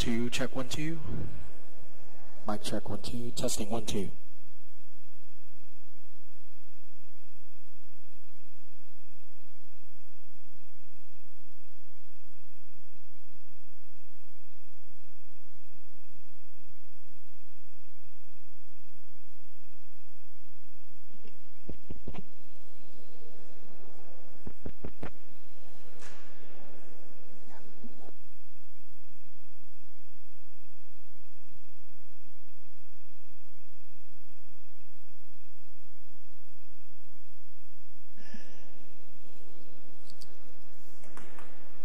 2, check 1, 2. Mic check 1, 2, testing 1, 2.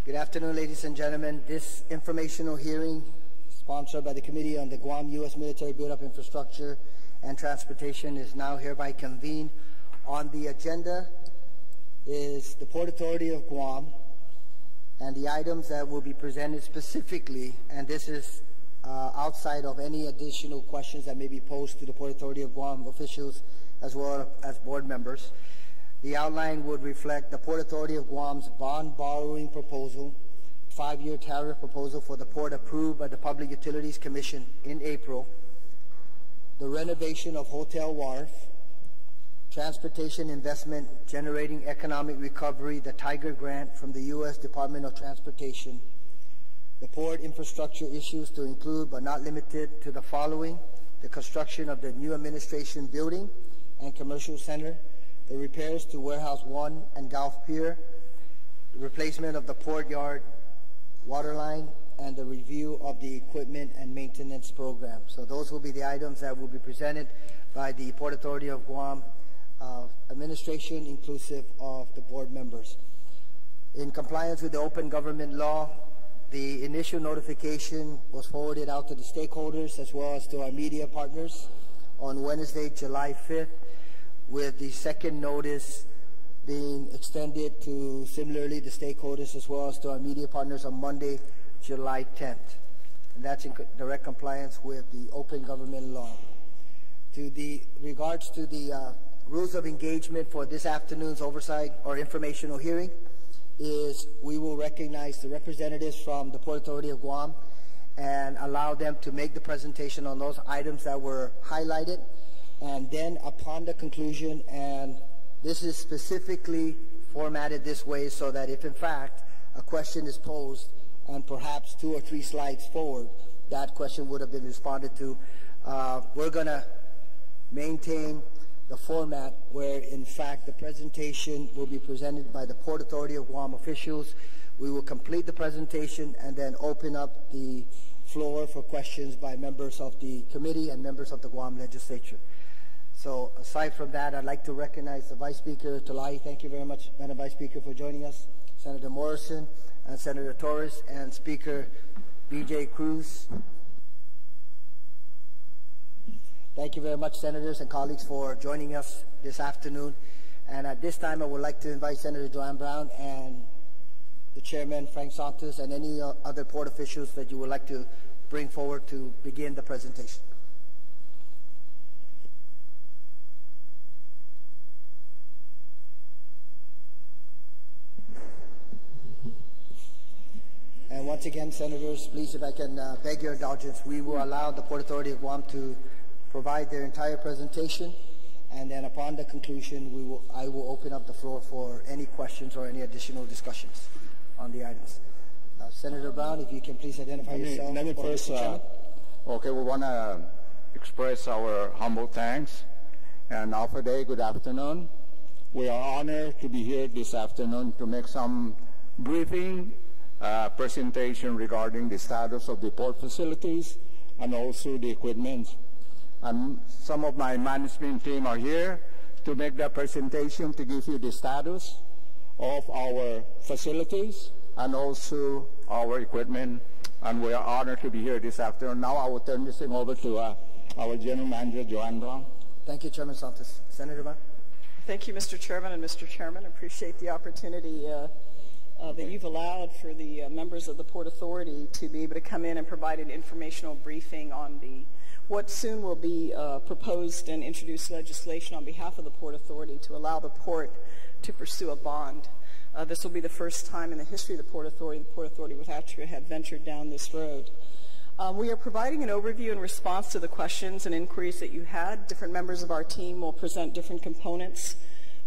Good afternoon, ladies and gentlemen. This informational hearing, sponsored by the Committee on the Guam U.S. Military Build-Up Infrastructure and Transportation, is now hereby convened. On the agenda is the Port Authority of Guam and the items that will be presented specifically, and this is outside of any additional questions that may be posed to the Port Authority of Guam officials as well as board members. The outline would reflect the Port Authority of Guam's bond borrowing proposal, 5-year tariff proposal for the port approved by the Public Utilities Commission in April, the renovation of Hotel Wharf, transportation investment generating economic recovery, the Tiger Grant from the U.S. Department of Transportation, the port infrastructure issues to include but not limited to the following: the construction of the new administration building and commercial center, the repairs to Warehouse 1 and Gulf Pier, the replacement of the port yard water line, and the review of the equipment and maintenance program. So those will be the items that will be presented by the Port Authority of Guam administration, inclusive of the board members. In compliance with the open government law, the initial notification was forwarded out to the stakeholders as well as to our media partners on Wednesday, July 5th, with the second notice being extended to similarly the stakeholders as well as to our media partners on Monday, July 10th. And that's in direct compliance with the open government law. To the regards to the rules of engagement for this afternoon's oversight or informational hearing is we will recognize the representatives from the Port Authority of Guam and allow them to make the presentation on those items that were highlighted. And then upon the conclusion, and this is specifically formatted this way so that if in fact a question is posed and perhaps 2 or 3 slides forward, that question would have been responded to. We're going to maintain the format where in fact the presentation will be presented by the Port Authority of Guam officials. We will complete the presentation and then open up the floor for questions by members of the committee and members of the Guam Legislature. So aside from that, I'd like to recognize the Vice Speaker, Talai. Thank you very much, Madam Vice Speaker, for joining us. Senator Morrison and Senator Torres and Speaker B.J. Cruz. Thank you very much, Senators and colleagues, for joining us this afternoon. And at this time, I would like to invite Senator Joanne Brown and the Chairman, Frank Santos, and any other port officials that you would like to bring forward to begin the presentation. And once again, Senators, please, if I can beg your indulgence, we will allow the Port Authority of Guam to provide their entire presentation, and then upon the conclusion, I will open up the floor for any questions or any additional discussions on the items. Senator Brown, if you can please identify yourself. Let me first, we want to express our humble thanks and Alpha Day, good afternoon. We are honored to be here this afternoon to make some briefing presentation regarding the status of the port facilities and also the equipment. And some of my management team are here to make that presentation to give you the status of our facilities and also our equipment. And we are honored to be here this afternoon. Now I will turn this thing over to our General Manager, Joanne Brown. Thank you, Chairman Santos. Senator Brown. Thank you, Mr. Chairman and Mr. Chairman. I appreciate the opportunity that you've allowed for the members of the Port Authority to be able to come in and provide an informational briefing on what soon will be proposed and introduced legislation on behalf of the Port Authority to allow the port to pursue a bond. This will be the first time in the history of the Port Authority would actually have ventured down this road. We are providing an overview in response to the questions and inquiries that you had. Different members of our team will present different components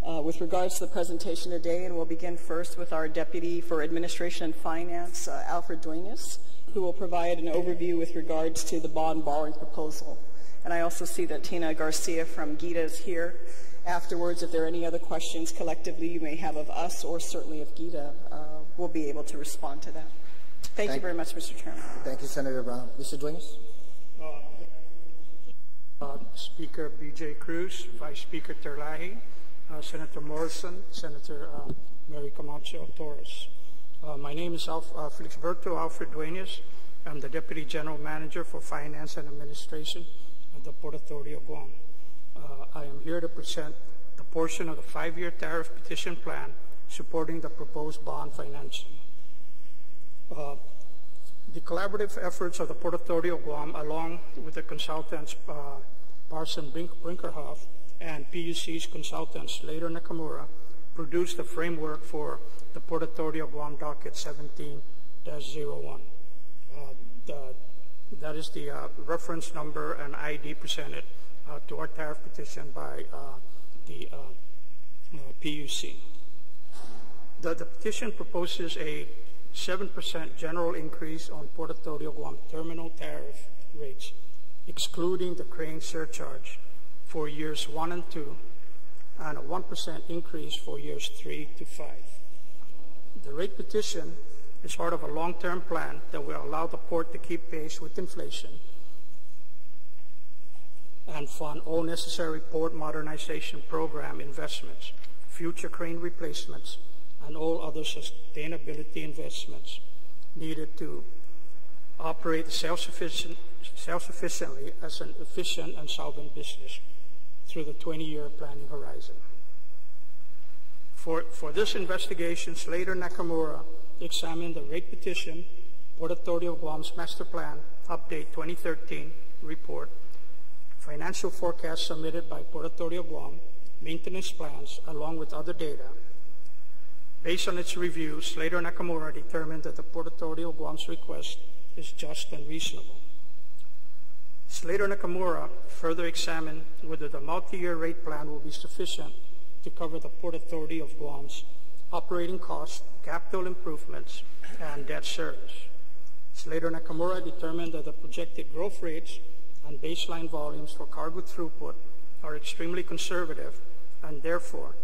with regards to the presentation today, and we'll begin first with our Deputy for Administration and Finance, Alfred Duenas, who will provide an overview with regards to the bond borrowing proposal. And I also see that Tina Garcia from GITA is here. Afterwards, if there are any other questions collectively you may have of us or certainly of GITA, we'll be able to respond to that. Thank you very much, Mr. Chairman. Thank you, Senator Brown. Mr. Duenas? Speaker B.J. Cruz, Vice Speaker Terlahi, Senator Morrison, Senator Mary Camacho Torres. My name is Felixberto Alfred Duenas. I'm the Deputy General Manager for Finance and Administration at the Port Authority of Guam. I am here to present the portion of the 5-year tariff petition plan supporting the proposed bond financing. The collaborative efforts of the Port Authority of Guam, along with the consultants Parson Brinkerhoff and PUC's consultant Slater Nakamura, produced the framework for the Port Authority of Guam docket 17-01. That is the reference number and ID presented to our tariff petition by the PUC. The petition proposes a 7% general increase on Port Authority of Guam terminal tariff rates, excluding the crane surcharge for years 1 and 2, and a 1% increase for years 3 to 5. The rate petition is part of a long-term plan that will allow the port to keep pace with inflation and fund all necessary port modernization program investments, future crane replacements, and all other sustainability investments needed to operate self-sufficiently as an efficient and solvent business through the 20-year planning horizon. For this investigation, Slater Nakamura examined the rate petition, Port Authority of Guam's Master Plan Update 2013 report, financial forecasts submitted by Port Authority of Guam, maintenance plans, along with other data. Based on its review, Slater Nakamura determined that the Port Authority of Guam's request is just and reasonable. Slater Nakamura further examined whether the multi-year rate plan will be sufficient to cover the Port Authority of Guam's operating costs, capital improvements, and debt service. Slater Nakamura determined that the projected growth rates and baseline volumes for cargo throughput are extremely conservative, and therefore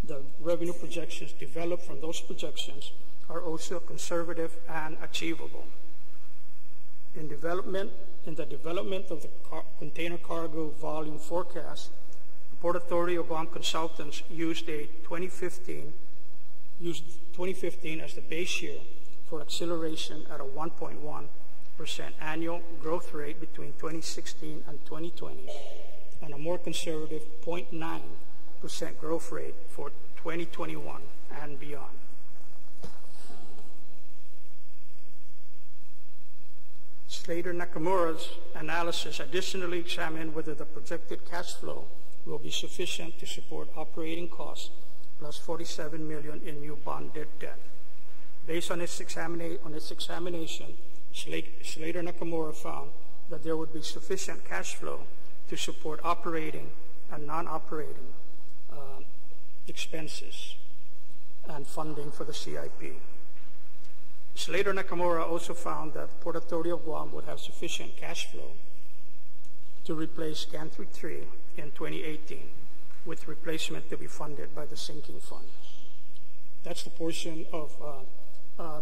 the revenue projections developed from those projections are also conservative and achievable. In the development of the container cargo volume forecast, the Port Authority of Guam consultants used 2015 as the base year for acceleration at a 1.1% annual growth rate between 2016 and 2020, and a more conservative 0.9% growth rate for 2021 and beyond. Slater Nakamura's analysis additionally examined whether the projected cash flow will be sufficient to support operating costs plus $47 million in new bonded debt. Based on its examination, Slater Nakamura found that there would be sufficient cash flow to support operating and non-operating expenses and funding for the CIP. Slater Nakamura also found that Port Authority of Guam would have sufficient cash flow to replace Gantry 3 in 2018, with replacement to be funded by the sinking fund. That's the portion of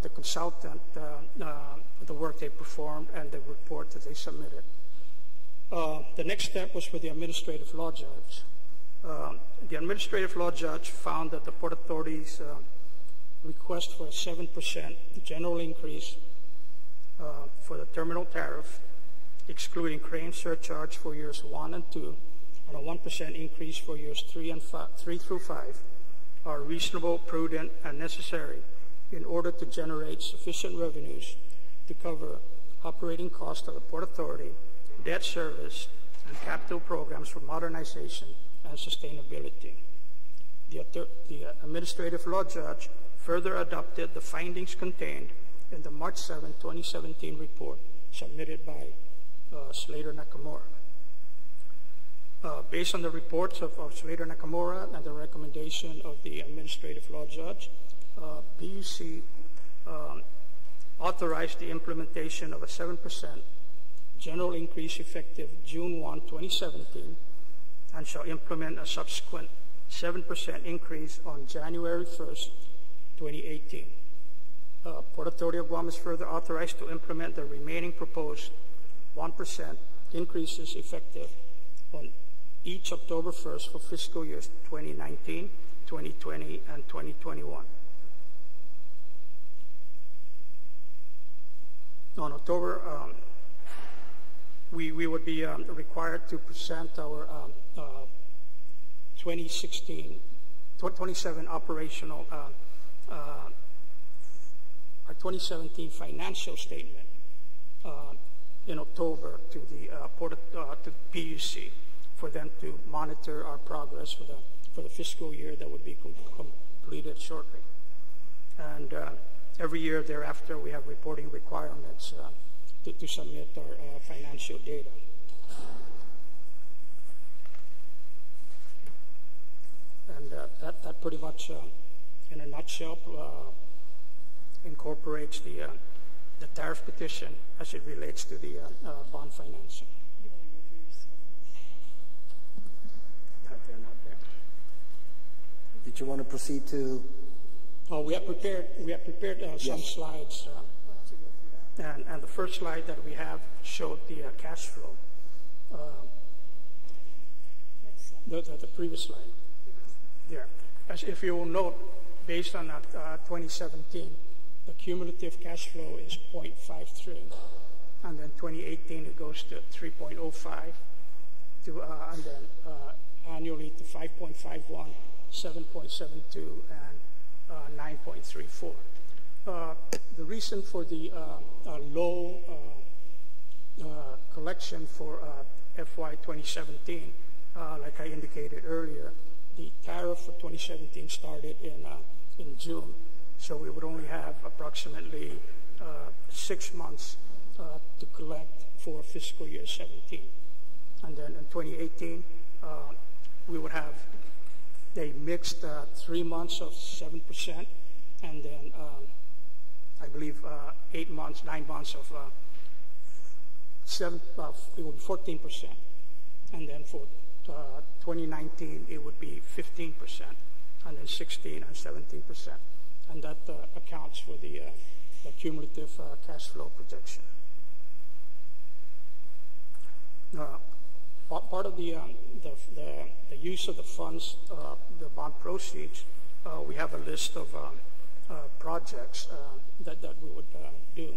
the consultant, the work they performed, and the report that they submitted. The next step was for the administrative law judge. The administrative law judge found that the Port Authority's request for a 7% general increase for the terminal tariff, excluding crane surcharge for years 1 and 2, and a 1% increase for years 3 through 5, are reasonable, prudent, and necessary in order to generate sufficient revenues to cover operating costs of the Port Authority, debt service, and capital programs for modernization and sustainability. The administrative law judge further adopted the findings contained in the March 7, 2017 report submitted by Slater Nakamura. Based on the reports of Slater Nakamura and the recommendation of the administrative law judge, PUC authorized the implementation of a 7% general increase effective June 1, 2017, and shall implement a subsequent 7% increase on January 1st, 2018. Port Authority of Guam is further authorized to implement the remaining proposed 1% increases effective on each October 1st for fiscal years 2019, 2020, and 2021. On October, we would be required to present our 27 operational, our 2017 financial statement in October to the to PUC for them to monitor our progress for the fiscal year that would be completed shortly. And every year thereafter, we have reporting requirements to submit our financial data. And that pretty much, in a nutshell, incorporates the tariff petition as it relates to the bond financing. They're not there. Did you want to proceed to? Oh, we have prepared some slides, and the first slide that we have showed the cash flow. The previous slide. There. As if you will note, based on 2017, the cumulative cash flow is 0.53, and then 2018 it goes to 3.05, and then annually to 5.51, 7.72, and 9.34. The reason for the low collection for FY 2017, like I indicated earlier, the tariff for 2017 started in June, so we would only have approximately 6 months to collect for fiscal year 17. And then in 2018, we would have a mixed 3 months of 7%, and then I believe 9 months of it would be 14%, and then for 2019 it would be 15%, and then 16 and 17%, and that accounts for the cumulative cash flow projection. Part of the use of the funds, the bond proceeds, we have a list of projects that we would do.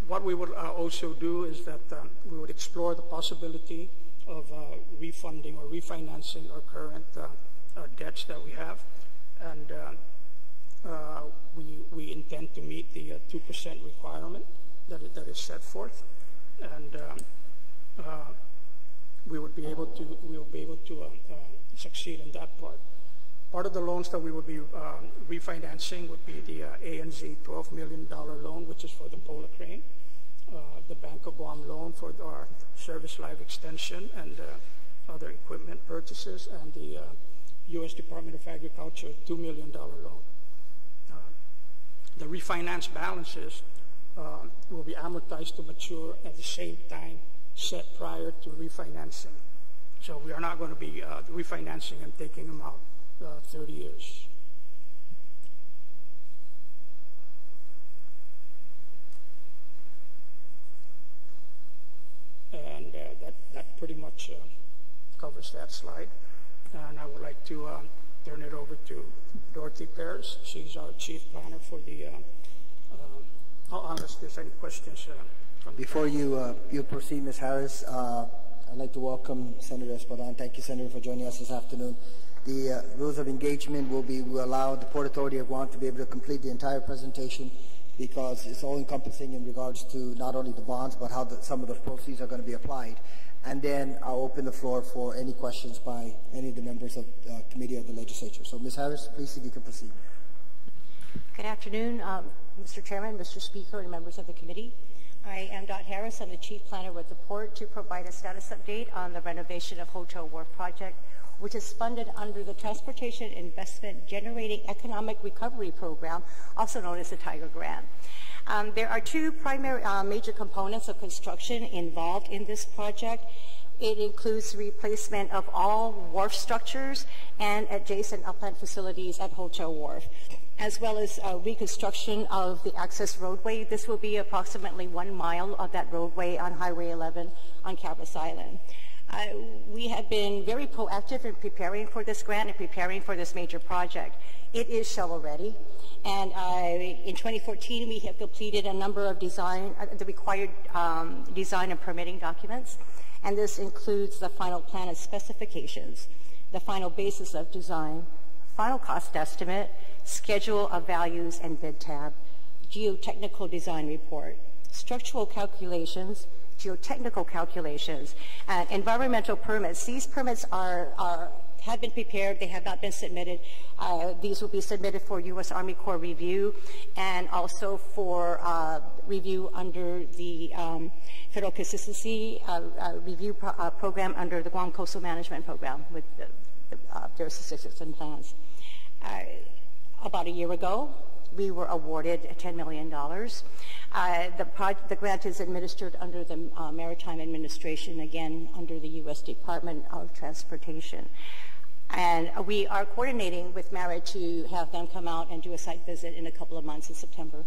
What we would also do is that we would explore the possibility of refunding or refinancing our current debts that we have, and we intend to meet the 2% requirement that is set forth, and we will be able to succeed in that part. Part of the loans that we would be refinancing would be the ANZ $12 million loan, which is for the Polar Crane, the Bank of Guam loan for our service life extension and other equipment purchases, and the U.S. Department of Agriculture $2 million loan. The refinance balances will be amortized to mature at the same time set prior to refinancing. So we are not going to be refinancing and taking them out 30 years. And that pretty much covers that slide. And I would like to turn it over to Dorothy Pears. She's our chief planner for the, unless there's any questions. Before you proceed, Ms. Harris, I'd like to welcome Senator Espadan. Thank you, Senator, for joining us this afternoon. The rules of engagement will allow the Port Authority of Guam to be able to complete the entire presentation, because it's all encompassing in regards to not only the bonds, but how some of the proceeds are going to be applied. And then I'll open the floor for any questions by any of the members of the Committee of the Legislature. So, Ms. Harris, please, if you can proceed. Good afternoon. Mr. Chairman, Mr. Speaker, and members of the committee. I am Dot Harris. I'm the Chief Planner with the Port to provide a status update on the renovation of Hotel Wharf project, which is funded under the Transportation Investment Generating Economic Recovery Program, also known as the Tiger Grant. There are two primary major components of construction involved in this project. It includes the replacement of all wharf structures and adjacent upland facilities at Hotel Wharf, as well as reconstruction of the access roadway. This will be approximately 1 mile of that roadway on Highway 11 on Cabot Island. We have been very proactive in preparing for this grant and preparing for this major project. It is shovel-ready, and in 2014 we have completed a number of the required design and permitting documents, and this includes the final plan and specifications, the final basis of design, final cost estimate, schedule of values and bid tab, geotechnical design report, structural calculations, geotechnical calculations, and environmental permits. These permits have been prepared. They have not been submitted. These will be submitted for U.S. Army Corps review and also for review under the Federal Consistency Review Program under the Guam Coastal Management Program with their statistics and plans. About a year ago, we were awarded $10 million. The grant is administered under the Maritime Administration, again, under the U.S. Department of Transportation. And we are coordinating with MARAD to have them come out and do a site visit in a couple of months in September.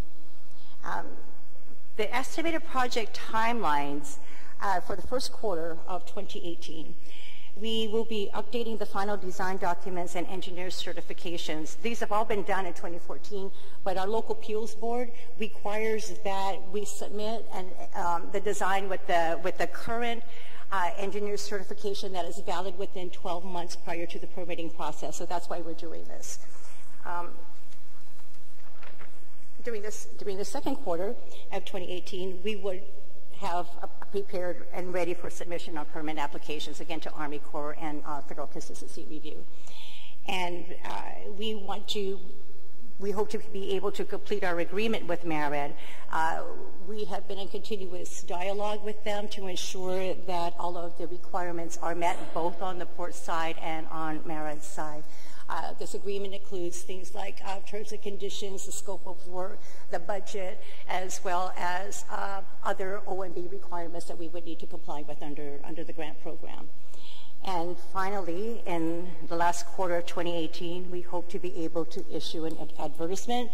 The estimated project timelines for the first quarter of 2018. We will be updating the final design documents and engineer certifications. These have all been done in 2014, but our local appeals board requires that we submit the design with the current engineer certification that is valid within 12 months prior to the permitting process. So that's why we're doing this. During the second quarter of 2018, we would have prepared and ready for submission of permit applications, again, to Army Corps and Federal Consistency Review. And we hope to be able to complete our agreement with MARAD. We have been in continuous dialogue with them to ensure that all of the requirements are met, both on the port side and on MARAD's side. This agreement includes things like terms and conditions, the scope of work, the budget, as well as other OMB requirements that we would need to comply with under the grant program. And finally, in the last quarter of 2018, we hope to be able to issue an advertisement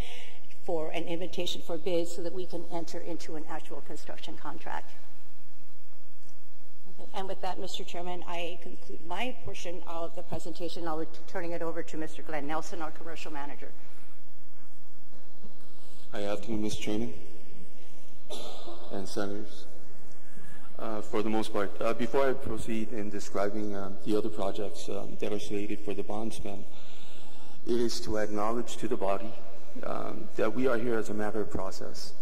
for an invitation for bids so that we can enter into an actual construction contract. And with that, Mr. Chairman, I conclude my portion of the presentation. I'll be turning it over to Mr. Glenn Nelson, our commercial manager. Good afternoon, Mr. Chairman and senators. For the most part, before I proceed in describing the other projects that are slated for the bond spend, it is to acknowledge to the body that we are here as a matter of process.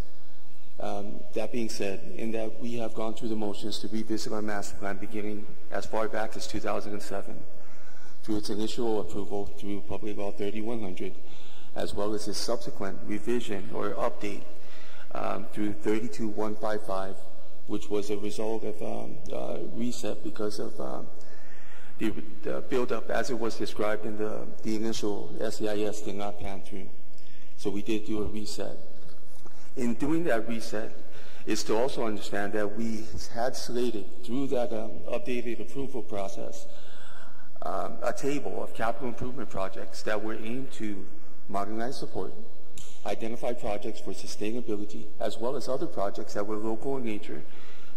That being said, in that we have gone through the motions to revisit our master plan beginning as far back as 2007, through its initial approval through Public Law 3100, as well as its subsequent revision or update through 32155, which was a result of reset because of the buildup as it was described in the initial SEIS did not pan through. So we did do a reset. In doing that reset is to also understand that we had slated through that updated approval process a table of capital improvement projects that were aimed to modernize support, identify projects for sustainability, as well as other projects that were local in nature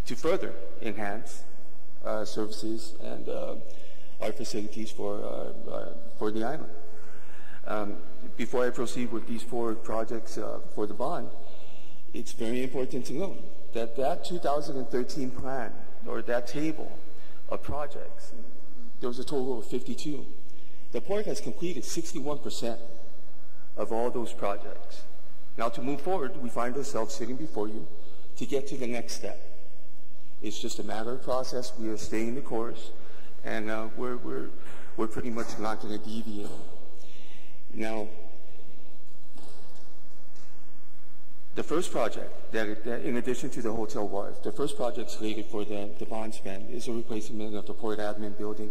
to further enhance services and our facilities for the island. Before I proceed with these 4 projects for the bond, it's very important to note that that 2013 plan, or that table of projects, there was a total of 52. The port has completed 61% of all those projects. Now, to move forward, we find ourselves sitting before you to get to the next step. It's just a matter of process. We are staying the course, and we're pretty much not going to deviate. Now, The first project, that in addition to the hotel wharf, the first project slated for the bond spend is a replacement of the port admin building.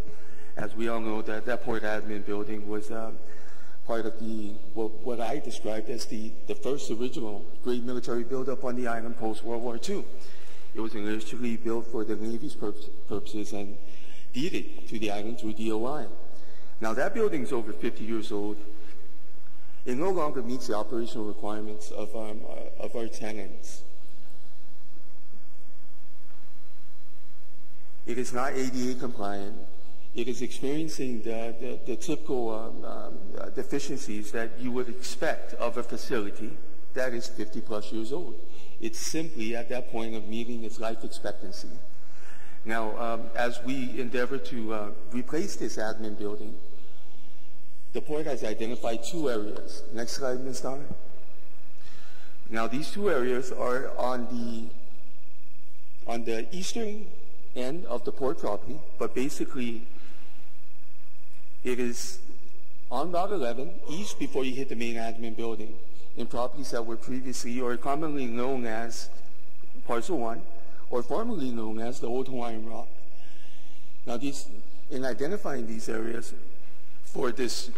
As we all know, that port admin building was part of what I described as the first original great military buildup on the island post-World War II. It was initially built for the Navy's purposes and deeded to the island through DOI. Now that building is over 50 years old. It no longer meets the operational requirements of our tenants. It is not ADA compliant. It is experiencing the typical deficiencies that you would expect of a facility that is 50 plus years old. It's simply at that point of meeting its life expectancy. Now, as we endeavor to replace this admin building, the port has identified 2 areas. Next slide, Ms. Donna. Now, these 2 areas are on the eastern end of the port property, but basically it is on Route 11, east before you hit the main admin building, in properties that were previously or commonly known as Parcel 1, or formerly known as the Old Hawaiian Rock. Now, in identifying these areas for this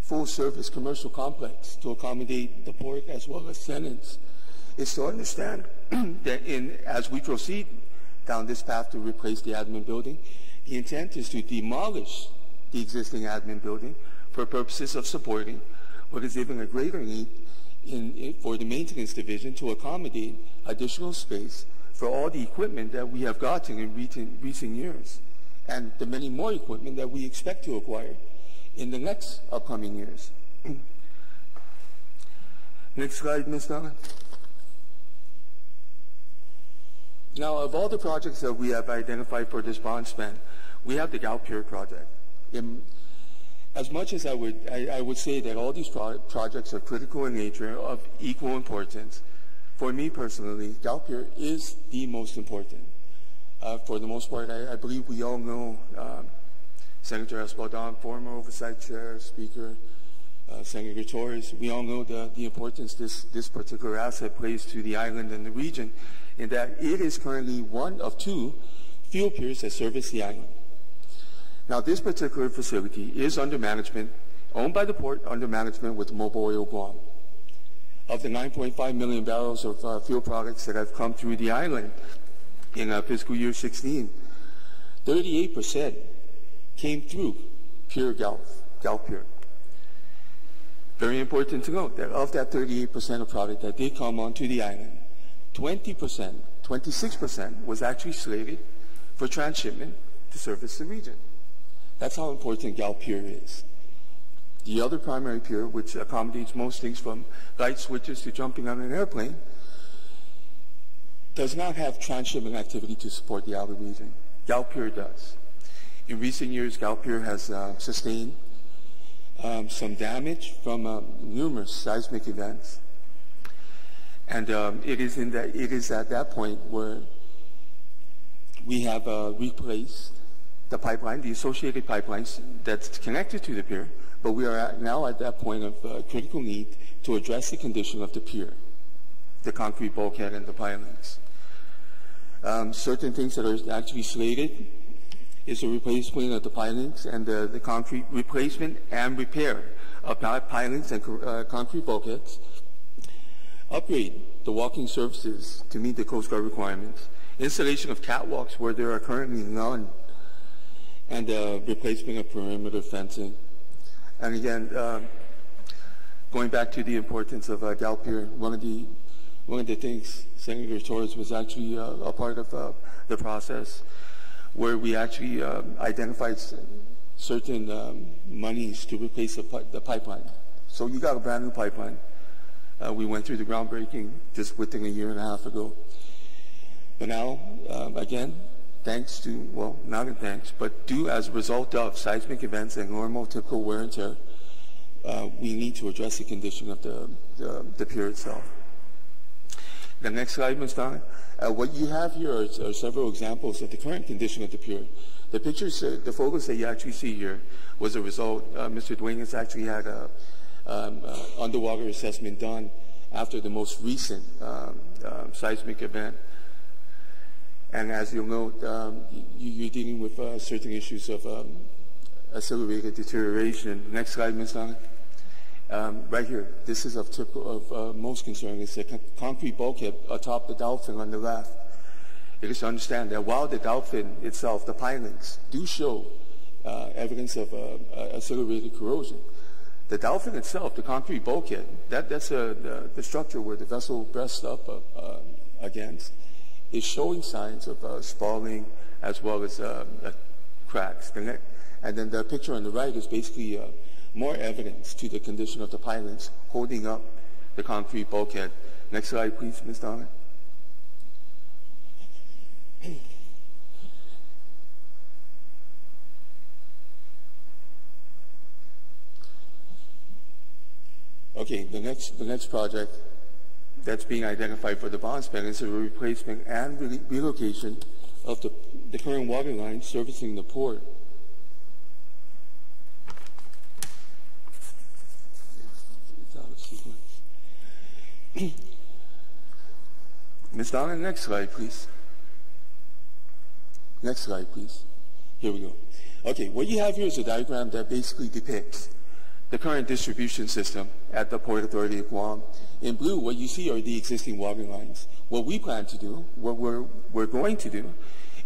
full-service commercial complex to accommodate the port as well as tenants, is to understand that as we proceed down this path to replace the admin building, the intent is to demolish the existing admin building for purposes of supporting what is even a greater need for the maintenance division to accommodate additional space for all the equipment that we have gotten in recent years and the many more equipment that we expect to acquire in the next upcoming years. Next slide, Ms. Donna. Now, of all the projects that we have identified for this bond spend, we have the Galpier project. As much as I would say that all these projects are critical in nature, of equal importance, for me personally, Galpier is the most important. For the most part, I believe we all know Senator Espaldon, former Oversight Chair, Speaker, Senator Torres. We all know the importance this particular asset plays to the island and the region, in that it is currently one of 2 fuel piers that service the island. Now, this particular facility is under management, owned by the port, under management with Mobile Oil Guam. Of the 9.5 million barrels of fuel products that have come through the island in fiscal year 16, 38% came through pure Galpier. Very important to note that of that 38% of product that did come onto the island, 20%, 26% was actually slated for transshipment to service the region. That's how important Galpier is. The other primary pier, which accommodates most things from light switches to jumping on an airplane, does not have transshipment activity to support the outer region. Galpier does. In recent years, Galpier has sustained some damage from numerous seismic events. And it is at that point where we have replaced the pipeline, the associated pipelines that's connected to the pier, but we are now at that point of critical need to address the condition of the pier, the concrete bulkhead and the pilings. Certain things that are actually slated is the replacement of the pilings and the concrete replacement and repair of pilings and concrete bulkheads, upgrade the walking surfaces to meet the Coast Guard requirements, installation of catwalks where there are currently none, and replacement of perimeter fencing. And again, going back to the importance of Galpier, one of the things Senator Torres was actually a part of the process, where we actually identified certain monies to replace the pipeline. So you got a brand new pipeline. We went through the groundbreaking just within a year and a half ago. But now, again, thanks to, well, not in thanks, but due as a result of seismic events and normal typical wear and tear, we need to address the condition of the pier itself. The next slide, Ms. Donna. What you have here are several examples of the current condition of the pier. The pictures, the photos that you actually see here was a result. Mr. Duane has actually had an underwater assessment done after the most recent seismic event. And as you'll note, you're dealing with certain issues of accelerated deterioration. Next slide, Ms. Donna. Right here, this is of most concern. It's a concrete bulkhead atop the dolphin on the left. It is to understand that while the dolphin itself, the pilings, do show evidence of accelerated corrosion, the dolphin itself, the concrete bulkhead, that's the structure where the vessel rests up against, is showing signs of spalling as well as cracks. And then the picture on the right is basically more evidence to the condition of the pilings holding up the concrete bulkhead. Next slide, please, Ms. Donna. Okay, the next project that's being identified for the bond span is a replacement and relocation of the current water line servicing the port. It's out of sequence. Ms. Donna, next slide, please. Next slide, please. Here we go. Okay, what you have here is a diagram that basically depicts the current distribution system at the Port Authority of Guam. In blue, what you see are the existing water lines. What we plan to do, what we're going to do,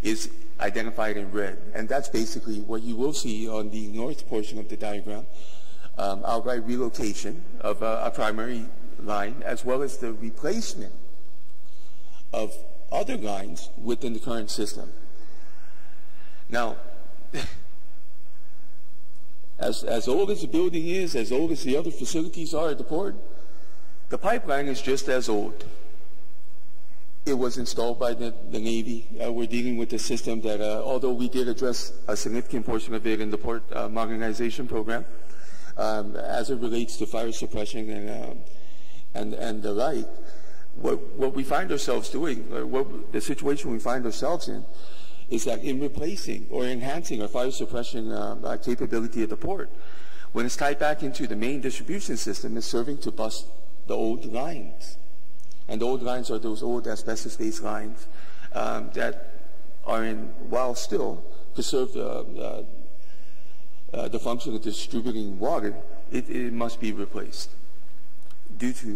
is identified in red. And that's basically what you will see on the north portion of the diagram, outright relocation of a primary line, as well as the replacement of other lines within the current system. Now, as old as the building is, as old as the other facilities are at the port, the pipeline is just as old. It was installed by the Navy. We're dealing with a system that, although we did address a significant portion of it in the port modernization program, as it relates to fire suppression and the like, what we find ourselves doing, or the situation we find ourselves in, is that in replacing or enhancing our fire suppression capability at the port, when it's tied back into the main distribution system, it's serving to bust the old lines. And the old lines are those old asbestos-based lines that are in, while still to serve the function of distributing water, it must be replaced due to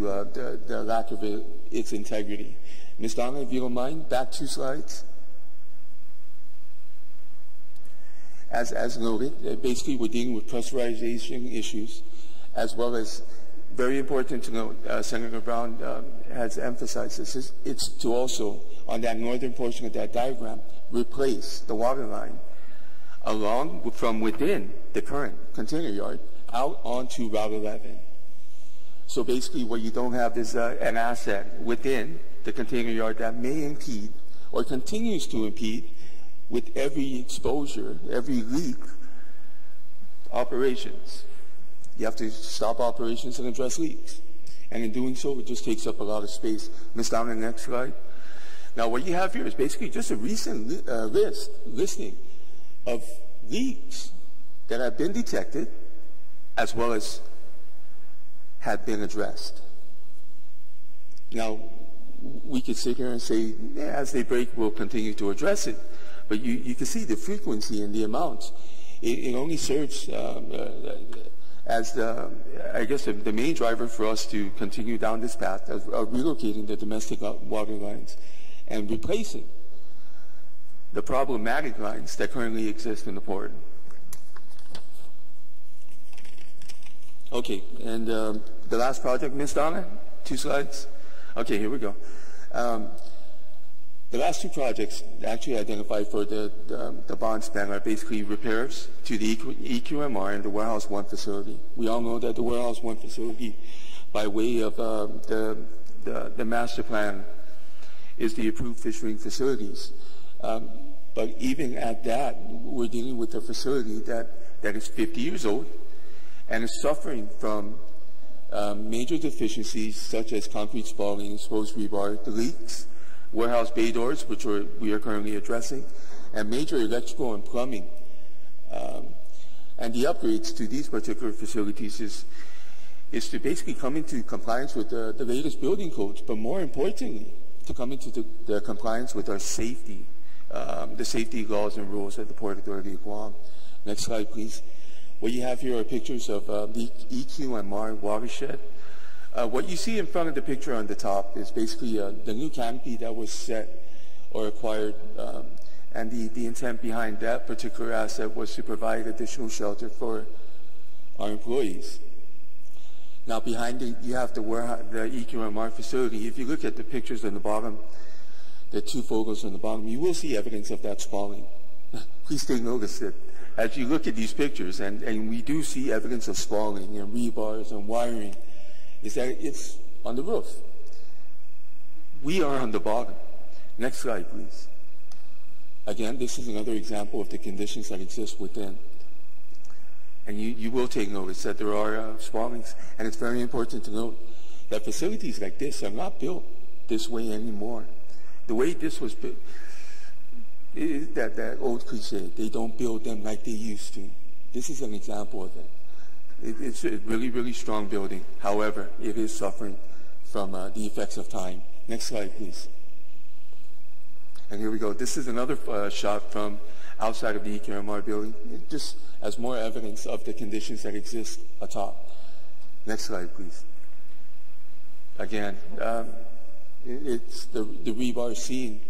the lack of its integrity. Ms. Donna, if you don't mind, back 2 slides. As noted, basically we're dealing with pressurization issues, as well as, very important to note, Senator Brown has emphasized this, it's to also, on that northern portion of that diagram, replace the water line from within the current container yard out onto Route 11. So basically what you don't have is an asset within the container yard that may impede or continues to impede with every exposure, every leak, operations. You have to stop operations and address leaks. And in doing so, it just takes up a lot of space. Ms. Donna, next slide. Now, what you have here is basically just a recent listing of leaks that have been detected, as well as have been addressed. Now, we could sit here and say, yeah, as they break, we'll continue to address it. But you can see the frequency and the amounts. It only serves as I guess the main driver for us to continue down this path of relocating the domestic water lines and replacing the problematic lines that currently exist in the port. Okay, and the last project, Ms. Donna, 2 slides. Okay, here we go. The last 2 projects actually identified for the bond span are basically repairs to the EQMR and the Warehouse 1 facility. We all know that the Warehouse 1 facility, by way of the master plan, is the approved fishing facilities. But even at that, we're dealing with a facility that is 50 years old and is suffering from major deficiencies such as concrete spalling, exposed rebar, the leaks, warehouse bay doors, which we are currently addressing, and major electrical and plumbing. And the upgrades to these particular facilities is to basically come into compliance with the latest building codes, but more importantly, to come into the compliance with our safety, the safety laws and rules at the Port Authority of Guam. Next slide, please. What you have here are pictures of the EQMR watershed. What you see in front of the picture on the top is basically the new canopy that was set or acquired, and the intent behind that particular asset was to provide additional shelter for our employees. Now behind it, you have the EQMR facility. If you look at the pictures on the bottom, the two photos on the bottom, you will see evidence of that spalling. Please take notice that as you look at these pictures, and we do see evidence of spalling and rebars and wiring, is that it's on the roof. We are on the bottom. Next slide, please. Again, this is another example of the conditions that exist within. And you will take notice that there are spallings, and it's very important to note that facilities like this are not built this way anymore. The way this was built, is that old cliche, they don't build them like they used to. This is an example of that. It's a really, really strong building. However, it is suffering from the effects of time. Next slide, please. And here we go. This is another shot from outside of the EQMR building, just as more evidence of the conditions that exist atop. Next slide, please. Again, it's the rebar seen.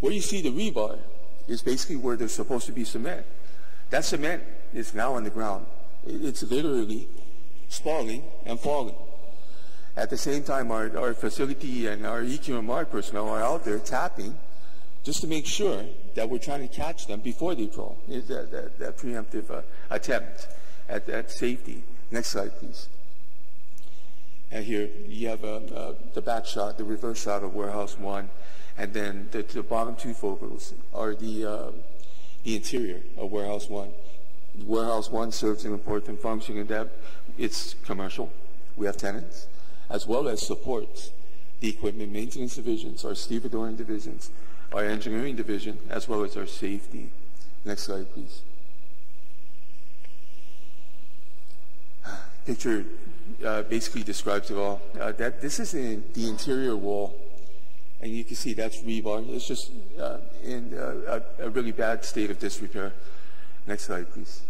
Where you see the rebar is basically where there's supposed to be cement. That cement is now on the ground. It's literally spalling and falling. At the same time, our facility and our EQMR personnel are out there tapping just to make sure that we're trying to catch them before they fall. That preemptive attempt at safety. Next slide, please. And here you have the back shot, the reverse shot of Warehouse 1, and then the bottom two photos are the interior of Warehouse 1. Warehouse 1 serves an important function in that it's commercial. We have tenants, as well as supports the equipment maintenance divisions, our stevedoring divisions, our engineering division, as well as our safety. Next slide, please. Picture basically describes it all. This is the interior wall, and you can see that's rebar. It's just in a really bad state of disrepair. Next slide, please.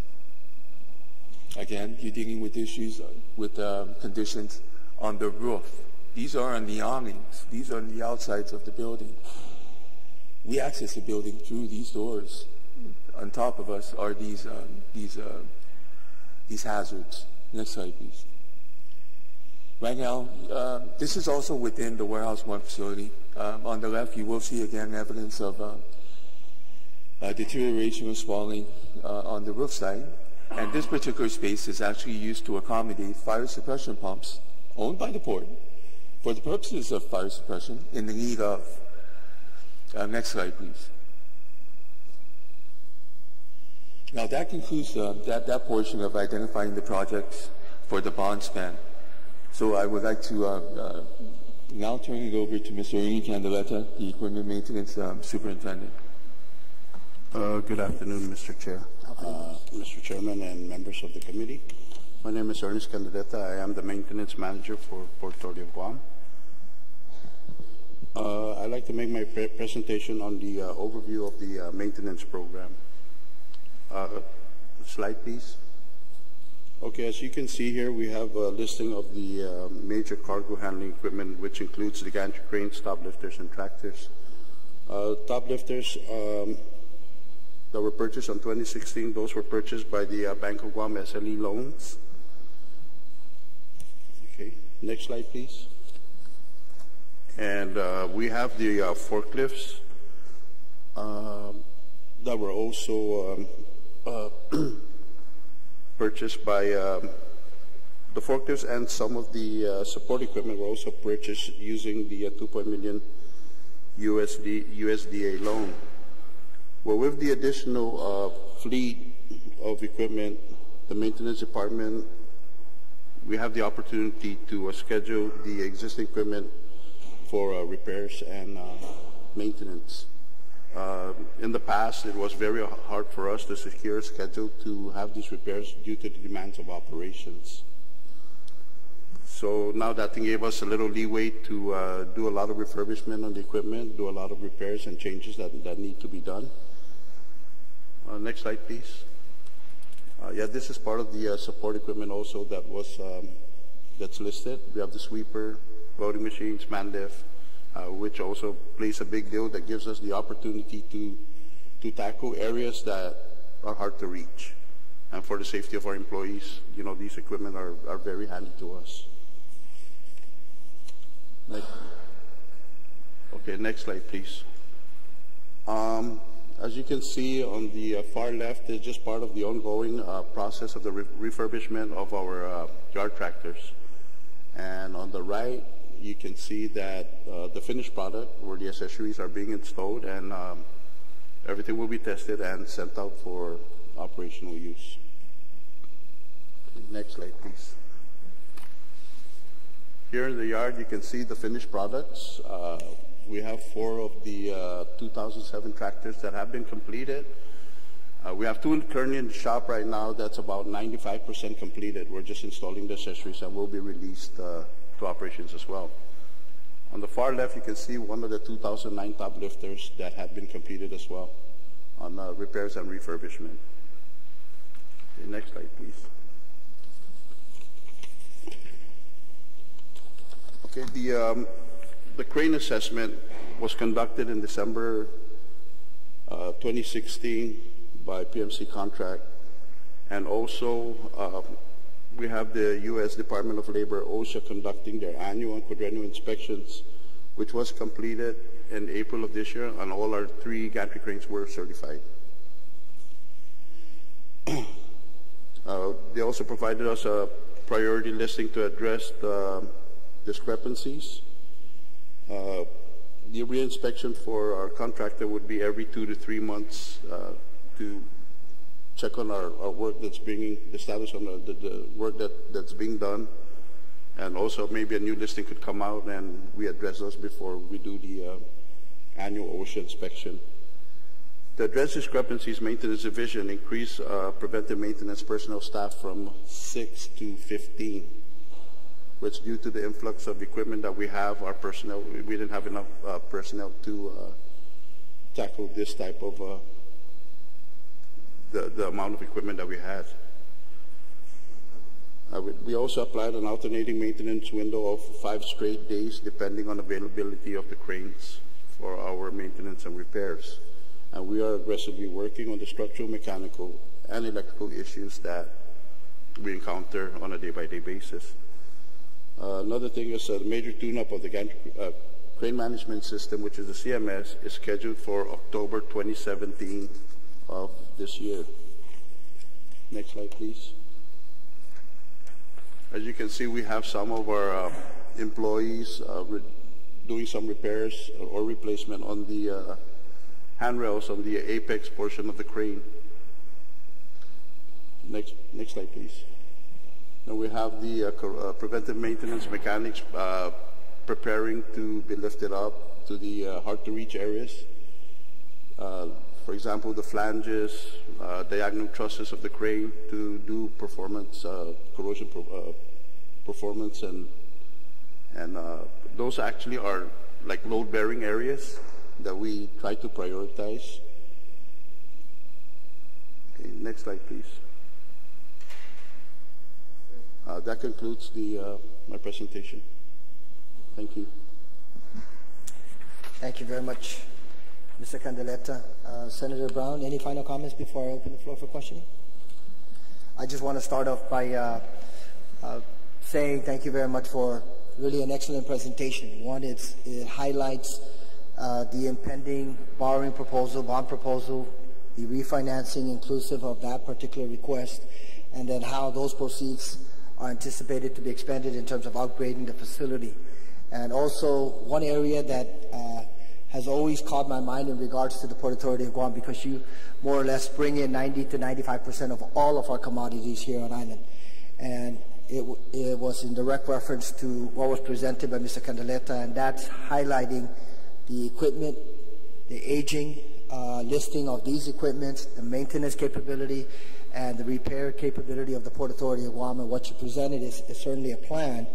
Again, you're dealing with issues with conditions on the roof. These are on the awnings. These are on the outsides of the building. We access the building through these doors. On top of us are these hazards. Next slide, please. Right now, this is also within the Warehouse 1 facility. On the left, you will see again evidence of deterioration or spalling on the roof side. And this particular space is actually used to accommodate fire suppression pumps owned by the port for the purposes of fire suppression in the need of. Next slide, please. Now that concludes that portion of identifying the projects for the bond span. So I would like to now turn it over to Mr. Ernie Candeleta, the Equipment Maintenance Superintendent. Good afternoon, Mr. Chair, Mr. Chairman, and members of the committee. My name is Ernest Candeleta. I am the Maintenance Manager for Port Authority of Guam. I'd like to make my presentation on the overview of the maintenance program. Slide, please. Okay, as you can see here, we have a listing of the major cargo handling equipment, which includes the gantry cranes, top lifters, and tractors. Top lifters that were purchased in 2016, those were purchased by the Bank of Guam SLE loans. Okay, next slide, please. And we have the forklifts that were also purchased by the forklifts, and some of the support equipment were also purchased using the $2 million USDA loan. Well, with the additional fleet of equipment, the maintenance department, we have the opportunity to schedule the existing equipment for repairs and maintenance. In the past, it was very hard for us to secure a schedule to have these repairs due to the demands of operations. So now that thing gave us a little leeway to do a lot of refurbishment on the equipment, do a lot of repairs and changes that need to be done. Next slide, please. Yeah, this is part of the support equipment also that was that's listed. We have the sweeper, voting machines, man lift, which also plays a big deal that gives us the opportunity to tackle areas that are hard to reach. And for the safety of our employees, you know, these equipment are very handy to us. Okay, next slide, please. As you can see on the far left is just part of the ongoing process of the refurbishment of our yard tractors. And on the right, you can see that the finished product where the accessories are being installed, and everything will be tested and sent out for operational use. Next slide, please. Here in the yard, you can see the finished products. We have 4 of the 2007 tractors that have been completed. We have 2 currently in the shop right now that's about 95% completed. We're just installing the accessories and will be released to operations as well. On the far left, you can see one of the 2009 top lifters that have been completed as well on repairs and refurbishment. Okay, next slide, please. Okay, the crane assessment was conducted in December 2016 by PMC contract, and also we have the U.S. Department of Labor, OSHA, conducting their annual and quadrennial inspections, which was completed in April of this year, and all our 3 gantry cranes were certified. They also provided us a priority listing to address the discrepancies. The re-inspection for our contractor would be every 2 to 3 months to check on our work that's bringing the status on the work that's being done, and also maybe a new listing could come out and we address those before we do the annual OSHA inspection. To address discrepancies, Maintenance Division increased preventive maintenance personnel staff from 6 to 15. Which, due to the influx of equipment that we have, our personnel, we didn't have enough personnel to tackle this type of the amount of equipment that we had. We also applied an alternating maintenance window of 5 straight days, depending on availability of the cranes for our maintenance and repairs. And we are aggressively working on the structural, mechanical, and electrical issues that we encounter on a day-by-day basis. Another thing is the major tune-up of the crane management system, which is the CMS, is scheduled for October 2017 of this year. Next slide, please. As you can see, we have some of our employees doing some repairs or replacement on the handrails on the apex portion of the crane. Next slide, please. Now we have the preventive maintenance mechanics preparing to be lifted up to the hard-to-reach areas. For example, the flanges, diagonal trusses of the crane to do performance, corrosion performance, and those actually are like load-bearing areas that we try to prioritize. Okay, next slide, please. That concludes my presentation. Thank you. Thank you very much, Mr. Candeleta. Senator Brown, any final comments before I open the floor for questioning? I just want to start off by saying thank you very much for really an excellent presentation. One, it highlights the impending borrowing proposal, bond proposal, the refinancing inclusive of that particular request, and then how those proceeds are anticipated to be expended in terms of upgrading the facility. And also one area that has always caught my mind in regards to the Port Authority of Guam, because you more or less bring in 90 to 95% of all of our commodities here on island. And it was in direct reference to what was presented by Mr. Candeleta, and that's highlighting the equipment, the aging listing of these equipments, the maintenance capability, and the repair capability of the Port Authority of Guam. And what you presented is certainly a plan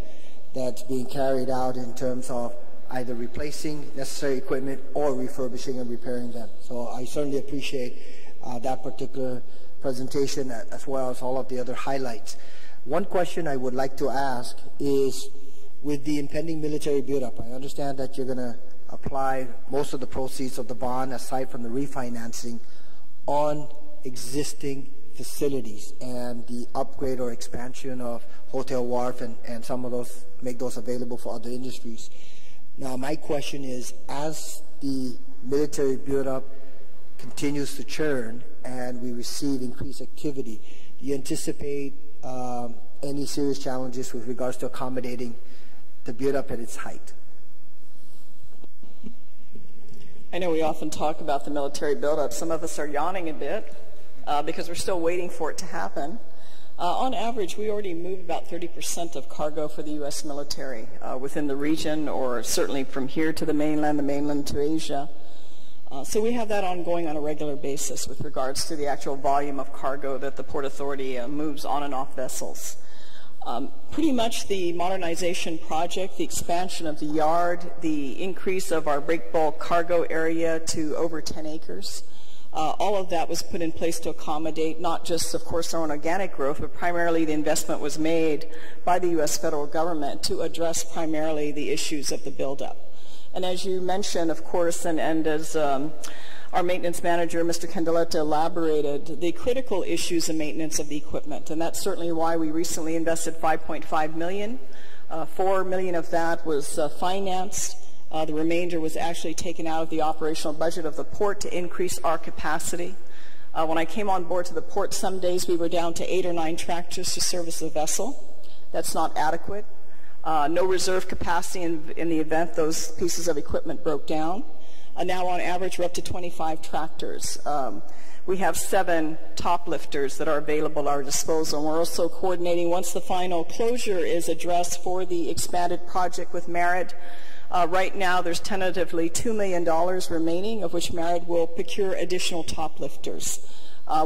that's being carried out in terms of either replacing necessary equipment or refurbishing and repairing them. So I certainly appreciate that particular presentation as well as all of the other highlights. One question I would like to ask is, with the impending military buildup, I understand that you're going to apply most of the proceeds of the bond, aside from the refinancing, on existing facilities and the upgrade or expansion of Hotel Wharf and some of those, make those available for other industries. Now, my question is, as the military buildup continues to churn and we receive increased activity, do you anticipate any serious challenges with regards to accommodating the buildup at its height? I know we often talk about the military buildup. Some of us are yawning a bit because we're still waiting for it to happen. On average, we already move about 30% of cargo for the U.S. military within the region, or certainly from here to the mainland to Asia. So we have that ongoing on a regular basis with regards to the actual volume of cargo that the Port Authority moves on and off vessels. Pretty much the modernization project, the expansion of the yard, the increase of our break bulk cargo area to over 10 acres, all of that was put in place to accommodate not just, of course, our own organic growth, but primarily the investment was made by the U.S. federal government to address primarily the issues of the buildup. And as you mentioned, of course, and as our maintenance manager, Mr. Candeletta, elaborated, the critical issues of maintenance of the equipment. And that's certainly why we recently invested $5.5 million. $4 million of that was financed. The remainder was actually taken out of the operational budget of the port to increase our capacity. When I came on board to the port, some days we were down to 8 or 9 tractors to service the vessel. That's not adequate. No reserve capacity in the event those pieces of equipment broke down. Now on average we're up to 25 tractors. We have 7 top lifters that are available at our disposal, and we're also coordinating once the final closure is addressed for the expanded project with Merit. Right now there's tentatively $2 million remaining, of which Merit will procure additional top lifters.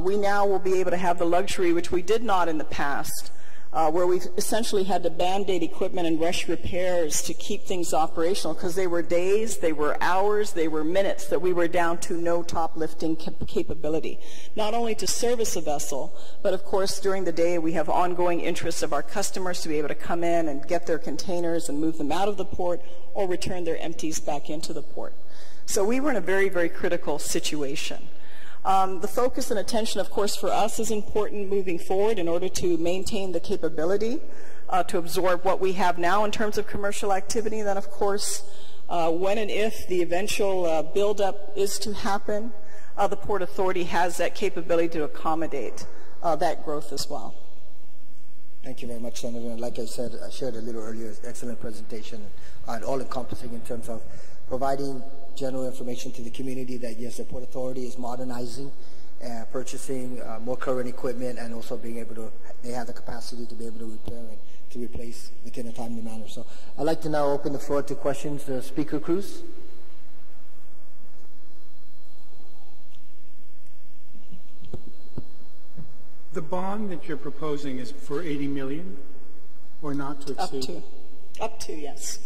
We now will be able to have the luxury, which we did not in the past, where we've essentially had to band-aid equipment and rush repairs to keep things operational, because they were days, they were hours, they were minutes that we were down to no top lifting capability. Not only to service a vessel, but of course during the day we have ongoing interests of our customers to be able to come in and get their containers and move them out of the port or return their empties back into the port. So we were in a very, very critical situation. The focus and attention, of course, for us is important moving forward in order to maintain the capability to absorb what we have now in terms of commercial activity. And then, of course, when and if the eventual buildup is to happen, the Port Authority has that capability to accommodate that growth as well. Thank you very much, Senator. And like I said, I shared a little earlier, excellent presentation, and all-encompassing in terms of providing general information to the community that, yes, the Port Authority is modernizing, purchasing more current equipment, and also being able to, they have the capacity to be able to repair and to replace within a timely manner. So I'd like to now open the floor to questions. Speaker Cruz. The bond that you're proposing is for $80 million, or not to exceed? Up to, yes.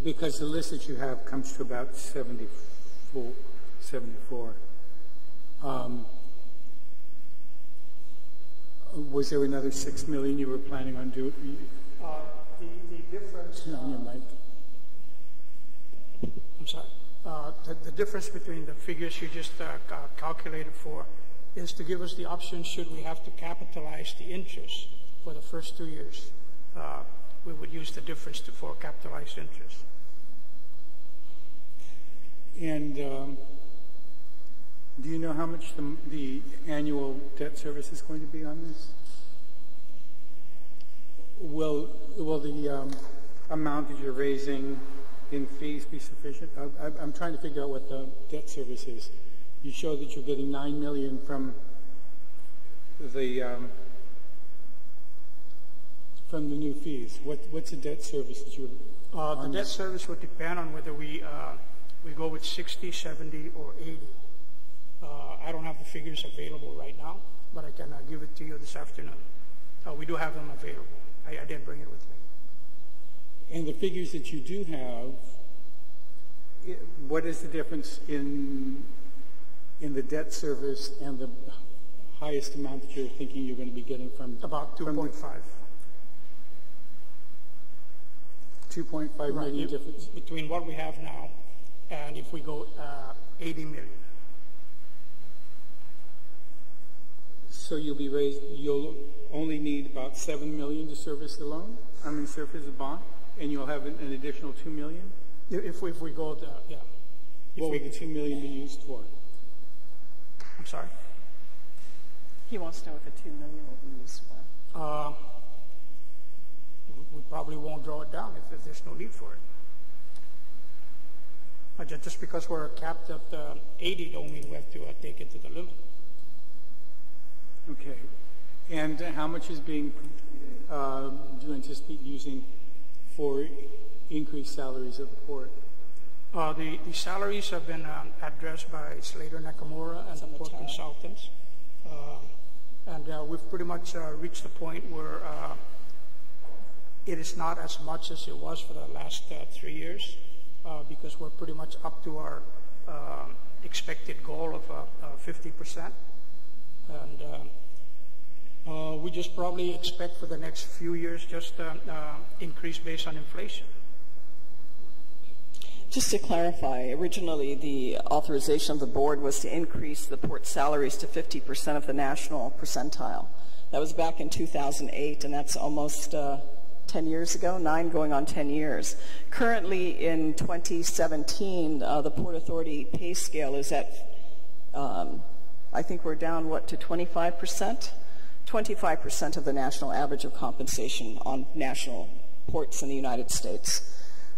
Because the list that you have comes to about 74. Was there another $6 million you were planning on doing? The difference. On your mic. I'm sorry. The difference between the figures you just calculated for is to give us the option, should we have to capitalize the interest for the first 2 years. We would use the difference for capitalized interest. And do you know how much the annual debt service is going to be on this? Will the amount that you're raising in fees be sufficient? I'm trying to figure out what the debt service is. You show that you're getting $9 million from the new fees. What's the debt service that you're the debt service would depend on whether we go with 60, 70, or 80. I don't have the figures available right now, but I can give it to you this afternoon. We do have them available. I didn't bring it with me. And the figures that you do have, what is the difference in the debt service and the highest amount that you're thinking you're going to be getting from? About 2.5. 2.5 million difference between what we have now and if we go 80 million. So you'll only need about 7 million to service the loan? Service the bond, and you'll have an additional 2 million? If we go there, yeah. What would the 2 million be used for? I'm sorry? He wants to know what the 2 million will be used for. We probably won't draw it down if there's no need for it. Just because we're capped at 80 don't mean we have to take it to the limit. Okay. And how much is do you anticipate using for increased salaries at the port? The salaries have been addressed by Slater Nakamura and the port consultants. And we've pretty much reached the point where it is not as much as it was for the last 3 years because we're pretty much up to our expected goal of 50%. And we just probably expect for the next few years just increase based on inflation. Just to clarify, originally the authorization of the board was to increase the port salaries to 50% of the national percentile. That was back in 2008, and that's almost 10 years ago, 9 going on 10 years. Currently in 2017, the Port Authority pay scale is at, I think we're down, to 25%? 25% of the national average of compensation on national ports in the United States.